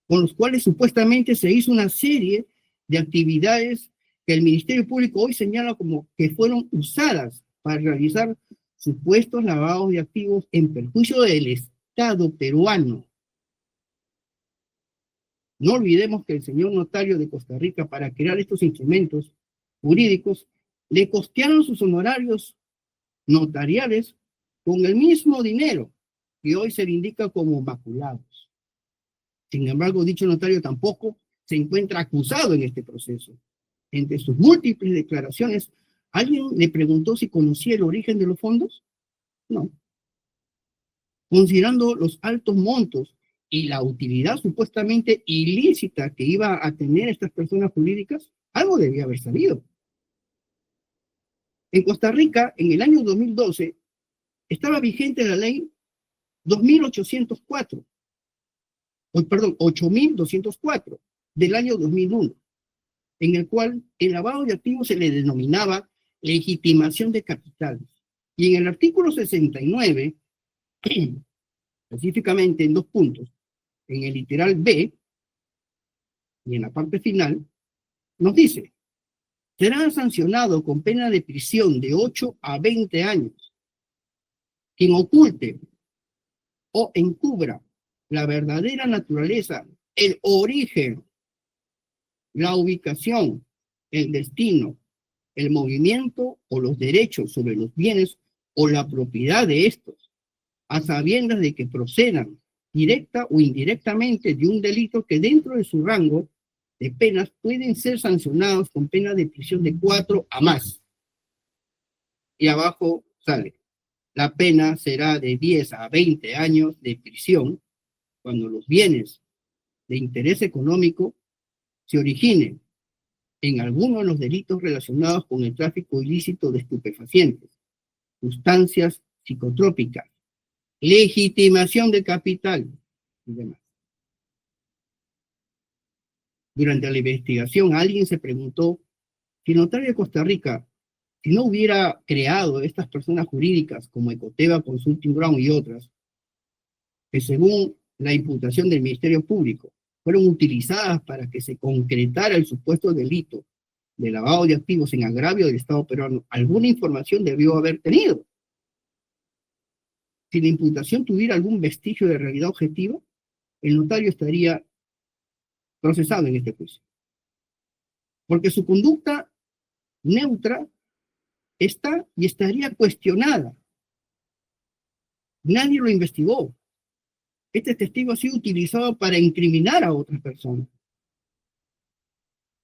con los cuales supuestamente se hizo una serie de actividades que el Ministerio Público hoy señala como que fueron usadas para realizar supuestos lavados de activos en perjuicio del Estado peruano. No olvidemos que el señor notario de Costa Rica, para crear estos instrumentos jurídicos, le costearon sus honorarios notariales con el mismo dinero que hoy se le indica como maculados. Sin embargo, dicho notario tampoco se encuentra acusado en este proceso. Entre sus múltiples declaraciones, ¿alguien le preguntó si conocía el origen de los fondos? No. Considerando los altos montos y la utilidad supuestamente ilícita que iba a tener estas personas jurídicas, algo debía haber sabido. En Costa Rica, en el año 2012, estaba vigente la ley 8.204 del año 2001, en el cual el lavado de activos se le denominaba legitimación de capitales. Y en el artículo 69, específicamente en 2 puntos, en el literal B y en la parte final, nos dice: será sancionado con pena de prisión de 8 a 20 años quien oculte o encubra la verdadera naturaleza, el origen, la ubicación, el destino, el movimiento o los derechos sobre los bienes o la propiedad de estos, a sabiendas de que procedan directa o indirectamente de un delito que dentro de su rango de penas pueden ser sancionados con pena de prisión de 4 a más. Y abajo sale: la pena será de 10 a 20 años de prisión cuando los bienes de interés económico se originen en alguno de los delitos relacionados con el tráfico ilícito de estupefacientes, sustancias psicotrópicas, legitimación de capital y demás. Durante la investigación, alguien se preguntó si el notario de Costa Rica, si no hubiera creado estas personas jurídicas como Ecoteva Consulting Ground y otras, que según la imputación del Ministerio Público fueron utilizadas para que se concretara el supuesto delito de lavado de activos en agravio del Estado peruano, alguna información debió haber tenido. Si la imputación tuviera algún vestigio de realidad objetiva, el notario estaría procesado en este juicio. Porque su conducta neutra está y estaría cuestionada. Nadie lo investigó. Este testigo ha sido utilizado para incriminar a otras personas,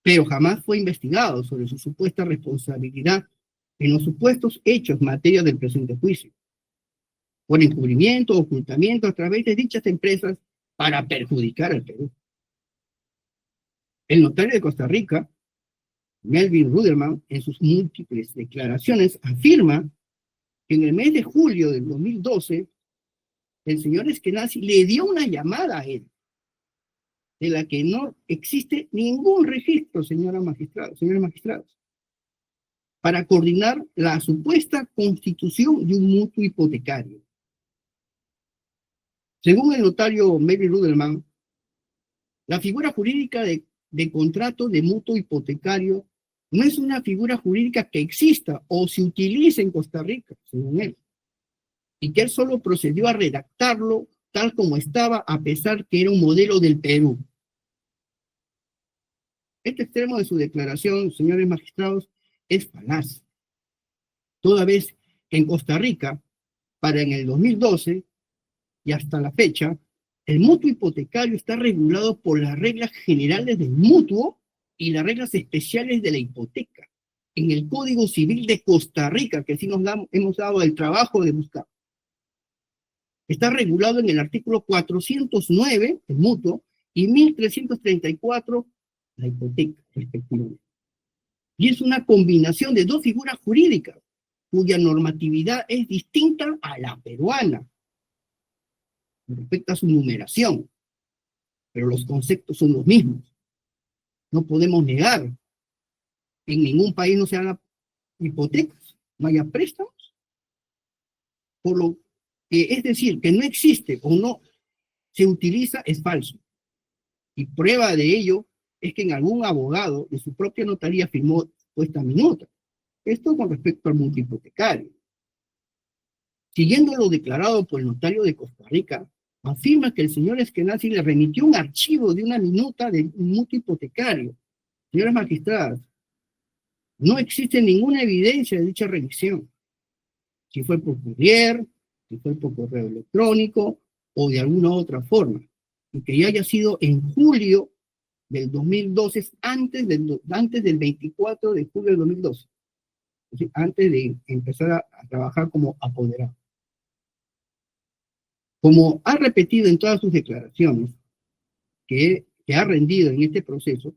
pero jamás fue investigado sobre su supuesta responsabilidad en los supuestos hechos en materia del presente juicio, por encubrimiento o ocultamiento a través de dichas empresas para perjudicar al Perú. El notario de Costa Rica, Melvin Rudelman, en sus múltiples declaraciones, afirma que en el mes de julio del 2012, el señor Eskenazi le dio una llamada a él, de la que no existe ningún registro, señores magistrados, para coordinar la supuesta constitución de un mutuo hipotecario. Según el notario Melvin Rudelman, La figura jurídica de contrato de mutuo hipotecario no es una figura jurídica que exista o se utilice en Costa Rica, según él, y que él solo procedió a redactarlo tal como estaba, a pesar que era un modelo del Perú. Este extremo de su declaración, señores magistrados, es falaz, toda vez que en Costa Rica, para en el 2012 y hasta la fecha, el mutuo hipotecario está regulado por las reglas generales del mutuo y las reglas especiales de la hipoteca, en el Código Civil de Costa Rica, que sí hemos dado el trabajo de buscar. Está regulado en el artículo 409, el mutuo, y 1334, la hipoteca, respectivamente. Y es una combinación de dos figuras jurídicas, cuya normatividad es distinta a la peruana, respecto a su numeración, pero los conceptos son los mismos. No podemos negar que en ningún país no se hagan hipotecas, no haya préstamos, por lo que es decir, que no existe o no se utiliza es falso. Y prueba de ello es que en algún abogado de su propia notaría firmó esta minuta. Esto con respecto al mutuo hipotecario. Siguiendo lo declarado por el notario de Costa Rica, afirma que el señor Eskenazi le remitió un archivo de una minuta de un mutuo hipotecario. Señoras magistradas, no existe ninguna evidencia de dicha remisión. Si fue por courier, si fue por correo electrónico o de alguna otra forma. Y que ya haya sido en julio del 2012, antes del 24 de julio del 2012. Es decir, antes de empezar a trabajar como apoderado. Como ha repetido en todas sus declaraciones que ha rendido en este proceso,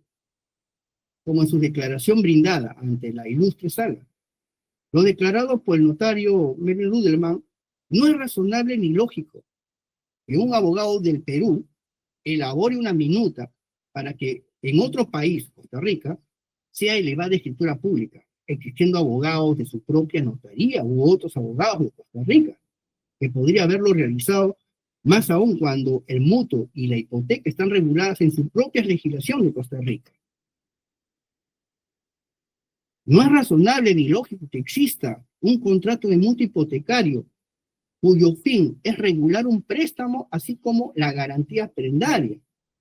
como en su declaración brindada ante la ilustre sala, lo declarado por el notario Melvin Rudelman no es razonable ni lógico que un abogado del Perú elabore una minuta para que en otro país, Costa Rica, sea elevada a escritura pública, existiendo abogados de su propia notaría u otros abogados de Costa Rica, que podría haberlo realizado, más aún cuando el mutuo y la hipoteca están reguladas en su propia legislación de Costa Rica. No es razonable ni lógico que exista un contrato de mutuo hipotecario cuyo fin es regular un préstamo, así como la garantía prendaria,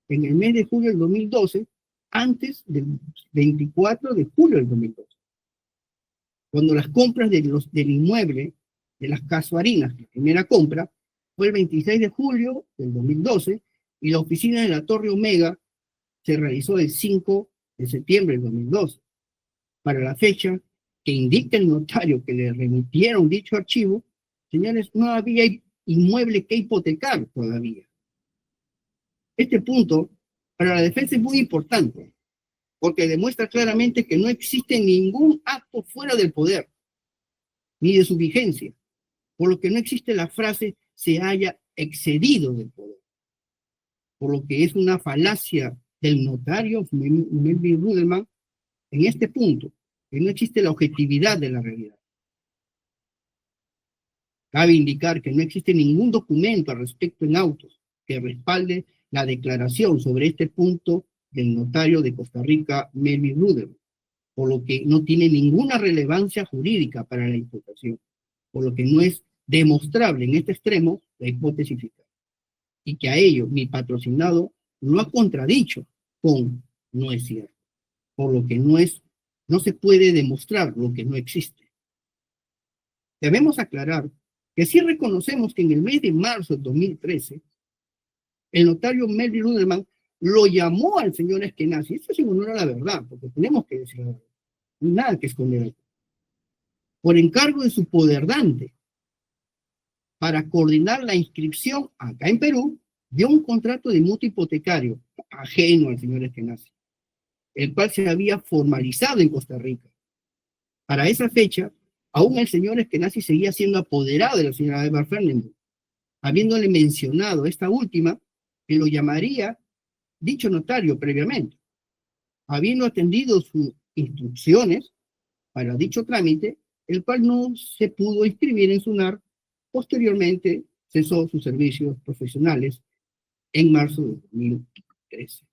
en el mes de julio del 2012, antes del 24 de julio del 2012. Cuando las compras del inmueble, de las casuarinas, la primera compra, fue el 26 de julio del 2012, y la oficina de la Torre Omega se realizó el 5 de septiembre del 2012. Para la fecha que indica el notario que le remitieron dicho archivo, señores, no había inmueble que hipotecar todavía. Este punto para la defensa es muy importante, porque demuestra claramente que no existe ningún acto fuera del poder, ni de su vigencia, por lo que no existe la frase se haya excedido del poder, por lo que es una falacia del notario Melvin Rudelman en este punto, que no existe la objetividad de la realidad. Cabe indicar que no existe ningún documento al respecto en autos que respalde la declaración sobre este punto del notario de Costa Rica, Melvin Rudelman, por lo que no tiene ninguna relevancia jurídica para la imputación, por lo que no es demostrable en este extremo la hipótesis fiscal. Y que a ello mi patrocinado lo ha contradicho con no es cierto, por lo que no se puede demostrar lo que no existe. Debemos aclarar que sí reconocemos que en el mes de marzo del 2013, el notario Melvin Rudelman lo llamó al señor Eskenazi. Esto es en honor a la verdad, porque tenemos que decir la verdad. Nada que esconder. Por encargo de su poderdante, para coordinar la inscripción acá en Perú de un contrato de mutuo hipotecario ajeno al señor Eskenazi, el cual se había formalizado en Costa Rica. Para esa fecha, aún el señor Eskenazi seguía siendo apoderado de la señora Eva Fernández, habiéndole mencionado esta última que lo llamaría dicho notario previamente. Habiendo atendido sus instrucciones para dicho trámite, el cual no se pudo inscribir en SUNAR, posteriormente cesó sus servicios profesionales en marzo de 2013.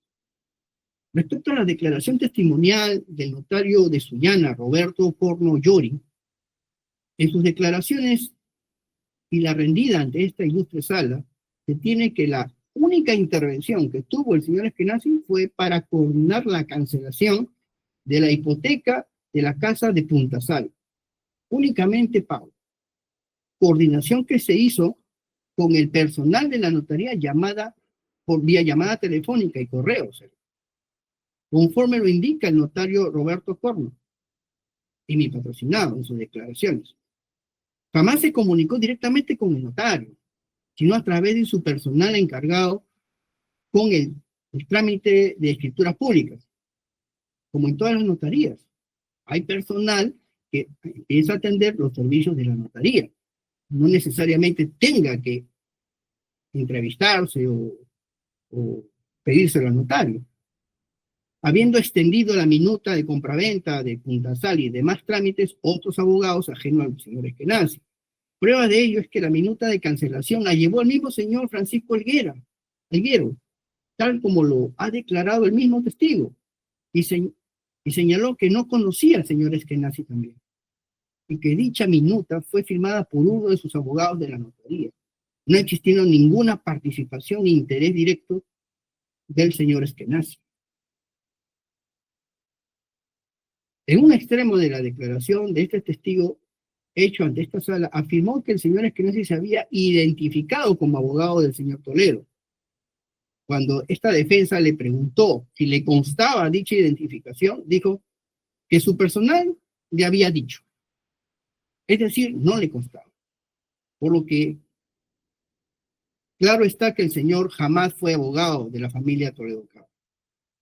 Respecto a la declaración testimonial del notario de Sullana, Roberto Corno Llori, en sus declaraciones y la rendida ante esta ilustre sala, se tiene que la única intervención que tuvo el señor Eskenazi fue para coordinar la cancelación de la hipoteca de la casa de Punta Sal. Únicamente pago. Coordinación que se hizo con el personal de la notaría por vía llamada telefónica y correos, conforme lo indica el notario Roberto Corno y mi patrocinado en sus declaraciones. Jamás se comunicó directamente con el notario, sino a través de su personal encargado con el trámite de escrituras públicas, como en todas las notarías. Hay personal que empieza a atender los servicios de la notaría. No necesariamente tenga que entrevistarse o pedírselo al notario. Habiendo extendido la minuta de compraventa de Punta Sal y demás trámites, otros abogados ajenos al señor Eskenazi. Prueba de ello es que la minuta de cancelación la llevó el mismo señor Francisco Elguero, tal como lo ha declarado el mismo testigo, y señaló que no conocía al señor Eskenazi también, y que dicha minuta fue firmada por uno de sus abogados de la notaría, no existiendo ninguna participación ni interés directo del señor Eskenazi. En un extremo de la declaración de este testigo hecho ante esta sala, afirmó que el señor Eskenazi se había identificado como abogado del señor Toledo. Cuando esta defensa le preguntó si le constaba dicha identificación, dijo que su personal le había dicho. Es decir, no le constaba. Por lo que claro está que el señor jamás fue abogado de la familia Toledo Cabo.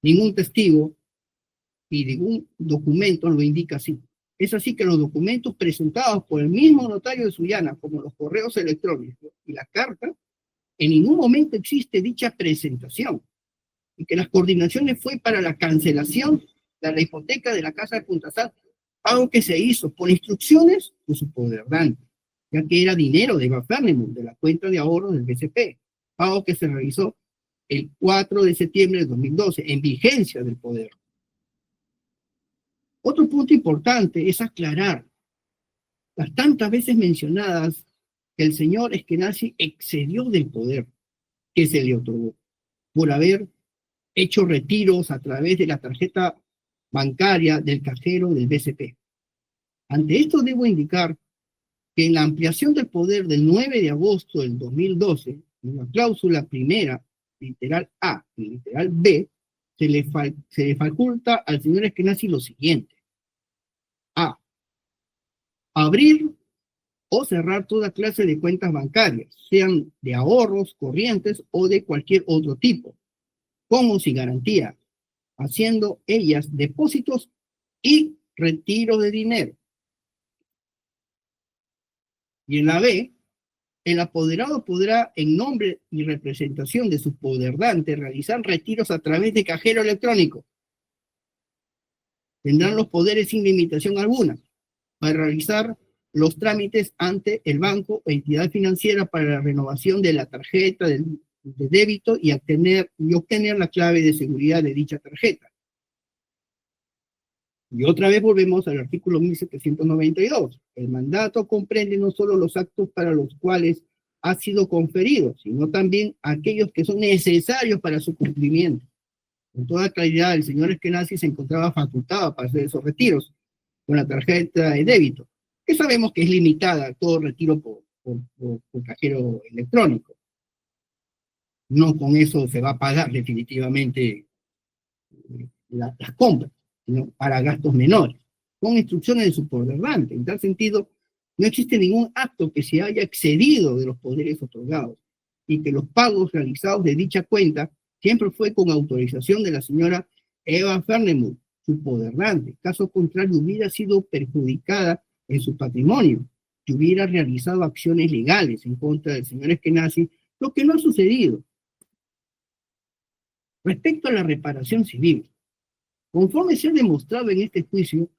Ningún testigo y ningún documento lo indica así. Es así que los documentos presentados por el mismo notario de Sullana, como los correos electrónicos y la carta, en ningún momento existe dicha presentación, y que las coordinaciones fue para la cancelación de la hipoteca de la casa de Punta Sal, algo que se hizo por instrucciones de su poderdante, ya que era dinero de Eva Fernemund, de la cuenta de ahorros del BCP, pago que se realizó el 4 de septiembre de 2012, en vigencia del poder. Otro punto importante es aclarar las tantas veces mencionadas que el señor Eskenazi excedió del poder que se le otorgó por haber hecho retiros a través de la tarjeta bancaria del cajero del BCP. Ante esto debo indicar que en la ampliación del poder del 9 de agosto del 2012, en la cláusula primera, literal A y literal B, se le faculta al señor Eskenazi lo siguiente. A. Abrir o cerrar toda clase de cuentas bancarias, sean de ahorros, corrientes o de cualquier otro tipo, como sin garantía, haciendo ellas depósitos y retiro de dinero. Y en la B, el apoderado podrá, en nombre y representación de su poderdante, realizar retiros a través de cajero electrónico. Tendrán los poderes sin limitación alguna para realizar los trámites ante el banco o entidad financiera para la renovación de la tarjeta de débito y obtener la clave de seguridad de dicha tarjeta. Y otra vez volvemos al artículo 1792. El mandato comprende no solo los actos para los cuales ha sido conferido, sino también aquellos que son necesarios para su cumplimiento. Con toda claridad, el señor Eskenazi se encontraba facultado para hacer esos retiros con la tarjeta de débito, que sabemos que es limitada, todo retiro por cajero electrónico. No con eso se va a pagar definitivamente las compras, sino para gastos menores, con instrucciones de su poderdante. En tal sentido, no existe ningún acto que se haya excedido de los poderes otorgados y que los pagos realizados de dicha cuenta siempre fue con autorización de la señora Eva Fernemund, su poderdante. Caso contrario, hubiera sido perjudicada en su patrimonio, que hubiera realizado acciones legales en contra del señor Eskenazi, lo que no ha sucedido. Respecto a la reparación civil, conforme se ha demostrado en este juicio,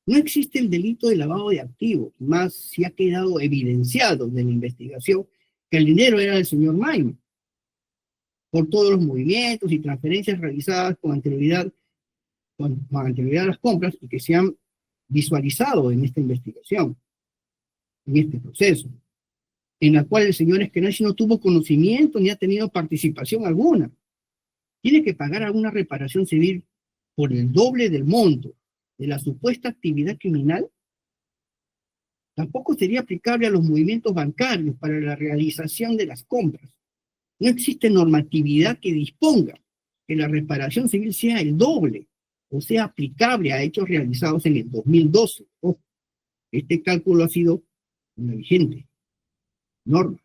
no existe el delito de lavado de activos, más si ha quedado evidenciado de la investigación que el dinero era del señor Maime. por todos los movimientos y transferencias realizadas con anterioridad a las compras y que se han visualizado en esta investigación, en este proceso, en la cual el señor Eskenazi no tuvo conocimiento ni ha tenido participación alguna. Tiene que pagar alguna reparación civil por el doble del monto de la supuesta actividad criminal. Tampoco sería aplicable a los movimientos bancarios para la realización de las compras. No existe normatividad que disponga que la reparación civil sea el doble o sea aplicable a hechos realizados en el 2012. Ojo, este cálculo ha sido una vigente norma,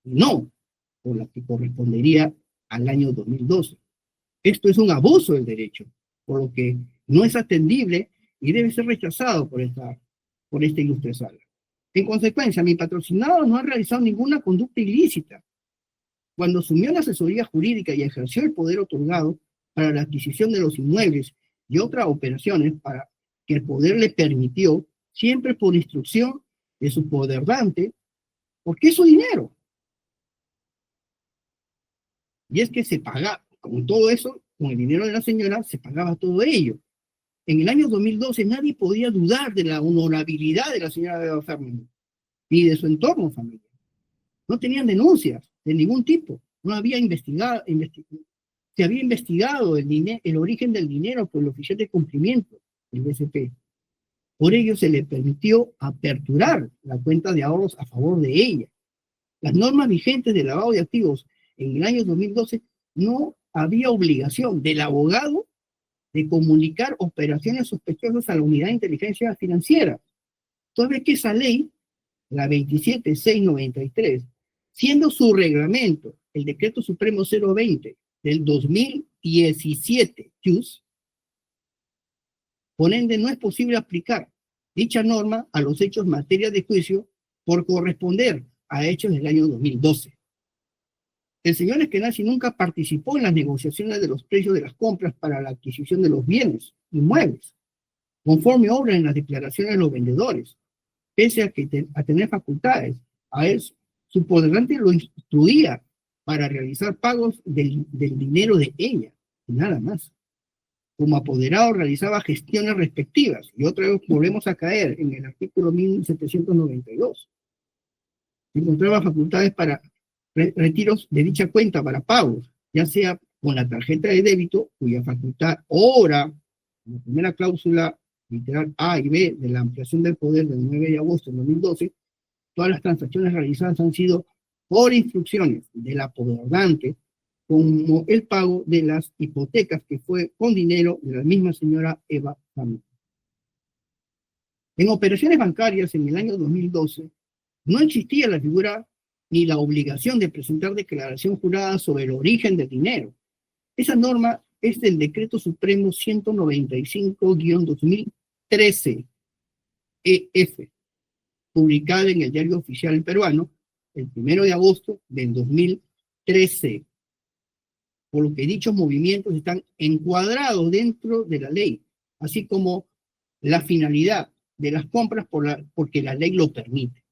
no por la que correspondería al año 2012. Esto es un abuso del derecho, por lo que no es atendible y debe ser rechazado por esta ilustre sala. En consecuencia, mi patrocinado no ha realizado ninguna conducta ilícita. Cuando asumió la asesoría jurídica y ejerció el poder otorgado para la adquisición de los inmuebles y otras operaciones para que el poder le permitió, siempre por instrucción de su poderdante, porque es su dinero. Y es que se paga, con todo eso, con el dinero de la señora, se pagaba todo ello. En el año 2012 nadie podía dudar de la honorabilidad de la señora Eva Fernández, ni de su entorno familiar. No tenían denuncias de ningún tipo. No había se había investigado el origen del dinero por el oficial de cumplimiento, el BCP. Por ello se le permitió aperturar la cuenta de ahorros a favor de ella. Las normas vigentes de lavado de activos en el año 2012 no había obligación del abogado de comunicar operaciones sospechosas a la Unidad de Inteligencia Financiera. Toda vez que esa ley, la 27693, siendo su reglamento el Decreto Supremo 020 del 2017, por ende no es posible aplicar dicha norma a los hechos materia de juicio por corresponder a hechos del año 2012. El señor Eskenazi nunca participó en las negociaciones de los precios de las compras para la adquisición de los bienes inmuebles, conforme obra en las declaraciones de los vendedores, pese a tener facultades. A él, su poderante lo instruía para realizar pagos del dinero de ella, y nada más. Como apoderado realizaba gestiones respectivas, y otra vez volvemos a caer en el artículo 1792. Encontraba facultades para retiros de dicha cuenta para pagos, ya sea con la tarjeta de débito, cuya facultad obra, en la primera cláusula literal A y B de la ampliación del poder del 9 de agosto de 2012, todas las transacciones realizadas han sido por instrucciones del apoderante, como el pago de las hipotecas que fue con dinero de la misma señora Eva Fernández. En operaciones bancarias en el año 2012 no existía la figura ni la obligación de presentar declaración jurada sobre el origen del dinero. Esa norma es del Decreto Supremo 195-2013 EF, publicada en el Diario Oficial Peruano el 1 de agosto del 2013, por lo que dichos movimientos están encuadrados dentro de la ley, así como la finalidad de las compras porque la ley lo permite.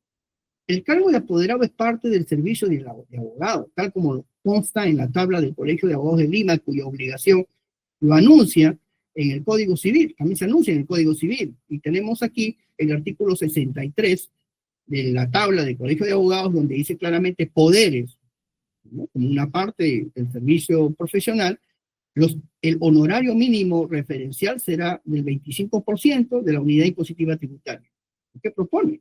El cargo de apoderado es parte del servicio de abogado, tal como consta en la tabla del Colegio de Abogados de Lima, cuya obligación lo anuncia en el Código Civil, también se anuncia en el Código Civil, y tenemos aquí el artículo 63 de la tabla del Colegio de Abogados, donde dice claramente poderes, ¿no? Como una parte del servicio profesional, el honorario mínimo referencial será del 25% de la unidad impositiva tributaria. ¿Qué propone?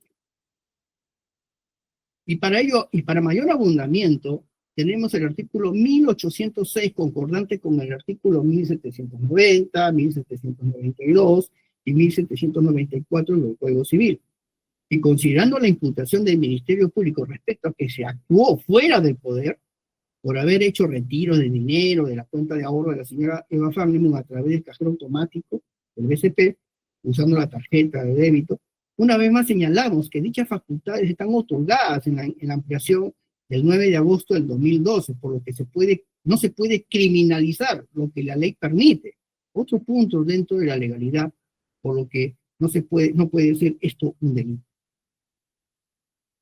Y para ello, y para mayor abundamiento, tenemos el artículo 1806 concordante con el artículo 1790, 1792 y 1794 del Código Civil. Y considerando la imputación del Ministerio Público respecto a que se actuó fuera del poder por haber hecho retiro de dinero de la cuenta de ahorro de la señora Eva Fernández a través del cajero automático del BCP, usando la tarjeta de débito, una vez más señalamos que dichas facultades están otorgadas en la ampliación del 9 de agosto del 2012, por lo que no se puede criminalizar lo que la ley permite. Otro punto dentro de la legalidad, por lo que no puede ser esto un delito.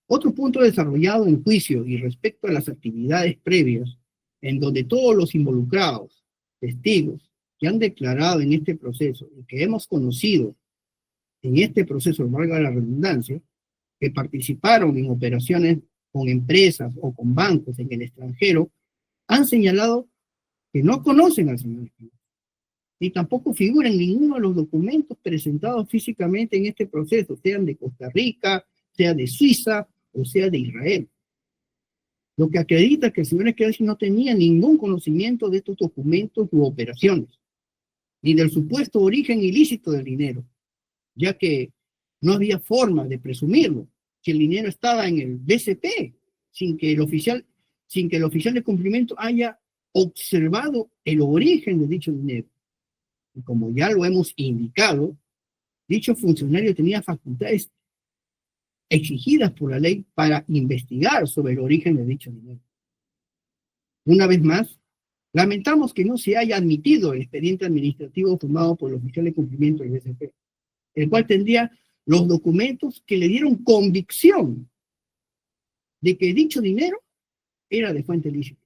Otro punto desarrollado en juicio y respecto a las actividades previas, en donde todos los involucrados, testigos, que han declarado en este proceso y que hemos conocido en este proceso, valga la redundancia, que participaron en operaciones con empresas o con bancos en el extranjero, han señalado que no conocen al señor Espinosa, ni tampoco figura en ninguno de los documentos presentados físicamente en este proceso, sean de Costa Rica, sea de Suiza o sea de Israel. Lo que acredita que el señor Espinosa no tenía ningún conocimiento de estos documentos u operaciones, ni del supuesto origen ilícito del dinero, ya que no había forma de presumirlo, que el dinero estaba en el BCP, sin que el oficial de cumplimiento haya observado el origen de dicho dinero. Y como ya lo hemos indicado, dicho funcionario tenía facultades exigidas por la ley para investigar sobre el origen de dicho dinero. Una vez más, lamentamos que no se haya admitido el expediente administrativo formado por el oficial de cumplimiento del BCP, el cual tendría los documentos que le dieron convicción de que dicho dinero era de fuente lícita,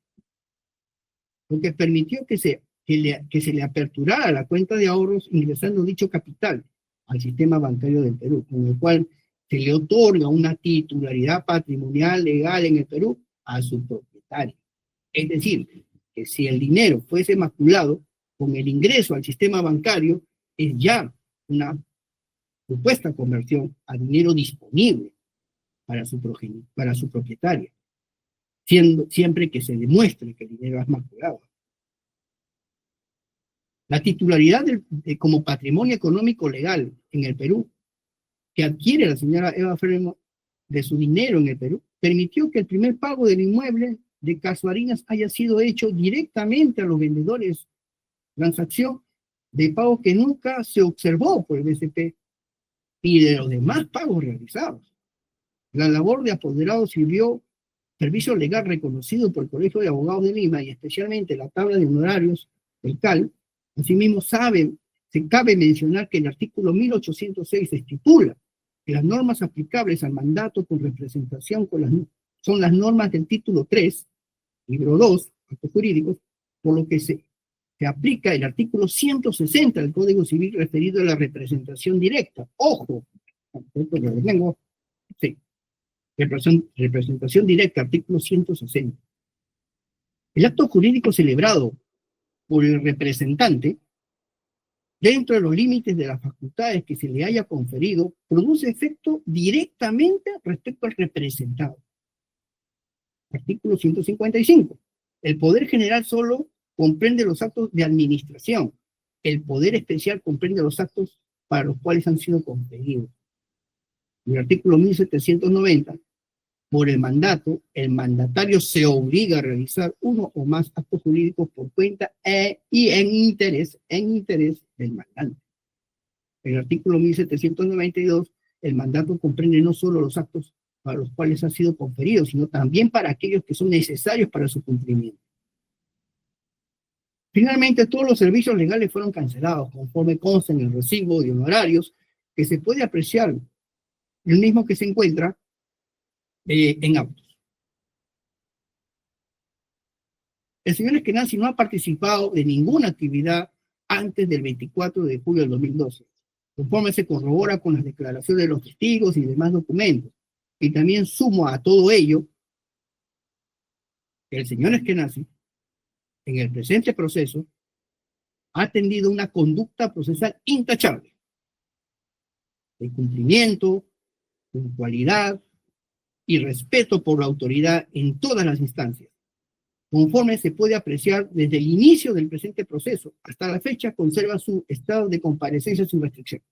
lo que permitió que se le aperturara la cuenta de ahorros ingresando dicho capital al sistema bancario del Perú, con el cual se le otorga una titularidad patrimonial legal en el Perú a su propietario. Es decir, que si el dinero fuese maculado con el ingreso al sistema bancario, es ya una supuesta conversión a dinero disponible para su propietaria, siempre que se demuestre que el dinero es maculado. La titularidad como patrimonio económico legal en el Perú, que adquiere la señora Eva Fermo de su dinero en el Perú, permitió que el primer pago del inmueble de Casuarinas haya sido hecho directamente a los vendedores, transacción de pago que nunca se observó por el BCP y de los demás pagos realizados. La labor de apoderado sirvió servicio legal reconocido por el Colegio de Abogados de Lima y especialmente la tabla de honorarios del CAL. Asimismo, se cabe mencionar que el artículo 1806 estipula que las normas aplicables al mandato con representación son las normas del título 3, libro 2, actos jurídicos, por lo que se aplica el artículo 160 del Código Civil referido a la representación directa. Ojo, representación directa, artículo 160. El acto jurídico celebrado por el representante, dentro de los límites de las facultades que se le haya conferido, produce efecto directamente respecto al representado. Artículo 155. El Poder General solo comprende los actos de administración. El Poder Especial comprende los actos para los cuales han sido conferidos. En el artículo 1790, por el mandato, el mandatario se obliga a realizar uno o más actos jurídicos por cuenta y en interés del mandante. En el artículo 1792, el mandato comprende no solo los actos para los cuales ha sido conferido, sino también para aquellos que son necesarios para su cumplimiento. Finalmente, todos los servicios legales fueron cancelados, conforme consta en el recibo de honorarios, que se puede apreciar el mismo que se encuentra en autos. El señor Eskenazi no ha participado de ninguna actividad antes del 24 de julio del 2012, conforme se corrobora con las declaraciones de los testigos y demás documentos. Y también sumo a todo ello que el señor Eskenazi, en el presente proceso, ha tenido una conducta procesal intachable, de cumplimiento, puntualidad y respeto por la autoridad en todas las instancias. Conforme se puede apreciar desde el inicio del presente proceso hasta la fecha, conserva su estado de comparecencia sin restricción.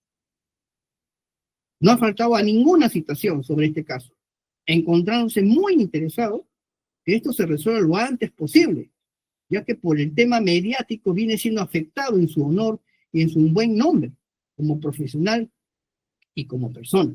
No ha faltado a ninguna citación sobre este caso, encontrándose muy interesado que esto se resuelva lo antes posible, ya que por el tema mediático viene siendo afectado en su honor y en su buen nombre como profesional y como persona.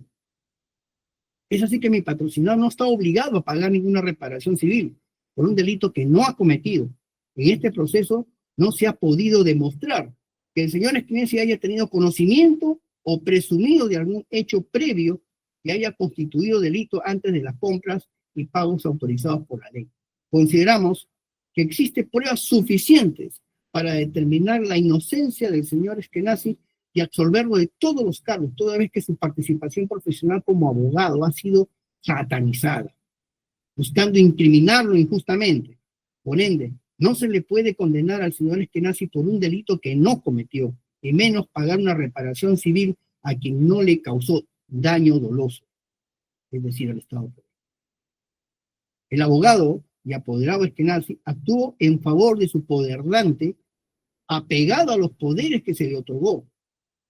Es así que mi patrocinador no está obligado a pagar ninguna reparación civil por un delito que no ha cometido. En este proceso no se ha podido demostrar que el señor Eskenazi haya tenido conocimiento o presumido de algún hecho previo que haya constituido delito antes de las compras y pagos autorizados por la ley. Consideramos que existen pruebas suficientes para determinar la inocencia del señor Eskenazi y absolverlo de todos los cargos, toda vez que su participación profesional como abogado ha sido satanizada, buscando incriminarlo injustamente. Por ende, no se le puede condenar al señor Eskenazi por un delito que no cometió, y menos pagar una reparación civil a quien no le causó daño doloso, es decir, al Estado. El abogado y apoderado Eskenazi actuó en favor de su poderdante, apegado a los poderes que se le otorgó,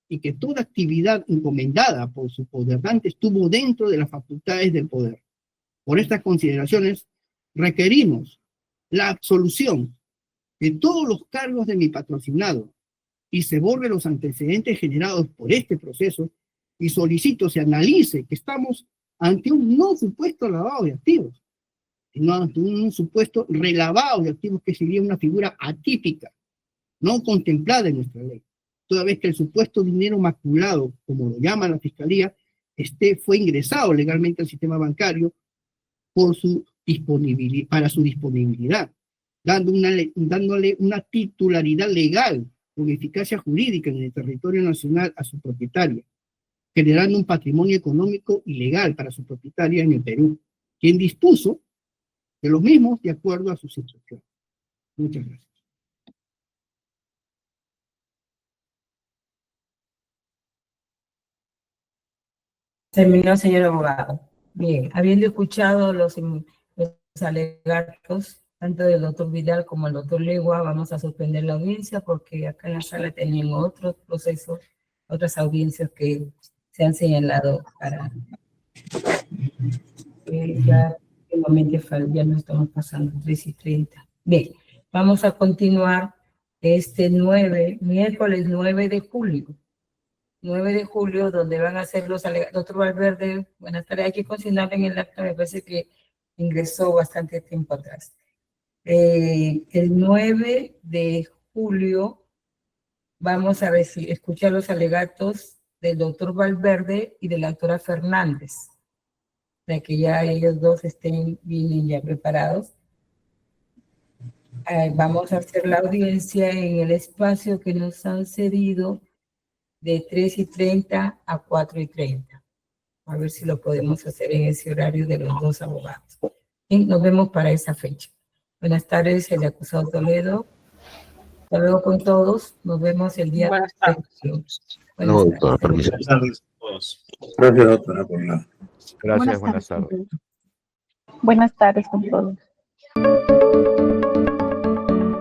y que toda actividad encomendada por su poderdante estuvo dentro de las facultades del poder. Por estas consideraciones, requerimos la absolución de todos los cargos de mi patrocinado y se borren los antecedentes generados por este proceso, y solicito se analice que estamos ante un no supuesto lavado de activos, sino ante un supuesto relavado de activos que sería una figura atípica, no contemplada en nuestra ley, toda vez que el supuesto dinero maculado, como lo llama la Fiscalía, fue ingresado legalmente al sistema bancario por para su disponibilidad, dándole una titularidad legal con eficacia jurídica en el territorio nacional a su propietaria, generando un patrimonio económico y legal para su propietaria en el Perú, quien dispuso de los mismos de acuerdo a sus instrucciones. Muchas gracias. Terminó, señor abogado. Bien, habiendo escuchado los alegatos, tanto del doctor Vidal como el doctor Legua, vamos a suspender la audiencia porque acá en la sala tenemos otros procesos, otras audiencias que se han señalado para ya ya no estamos pasando 3:30. Bien, vamos a continuar miércoles 9 de julio. 9 de julio, donde van a ser los alegatos. Doctor Valverde, buenas tardes. Hay que consignarlo en el acta, me parece que ingresó bastante tiempo atrás. El 9 de julio vamos a escuchar los alegatos del doctor Valverde y de la doctora Fernández, para que ya ellos dos vienen ya preparados. Vamos a hacer la audiencia en el espacio que nos han cedido de 3:30 a 4:30. A ver si lo podemos hacer en ese horario de los dos abogados. Y nos vemos para esa fecha. Buenas tardes, el acusado Toledo. Hasta luego con todos. Nos vemos el día. Buenas tardes. No, doctora, permiso. Buenas tardes a todos. Gracias, doctora, por la... Gracias, buenas tardes. Buenas tardes con todos.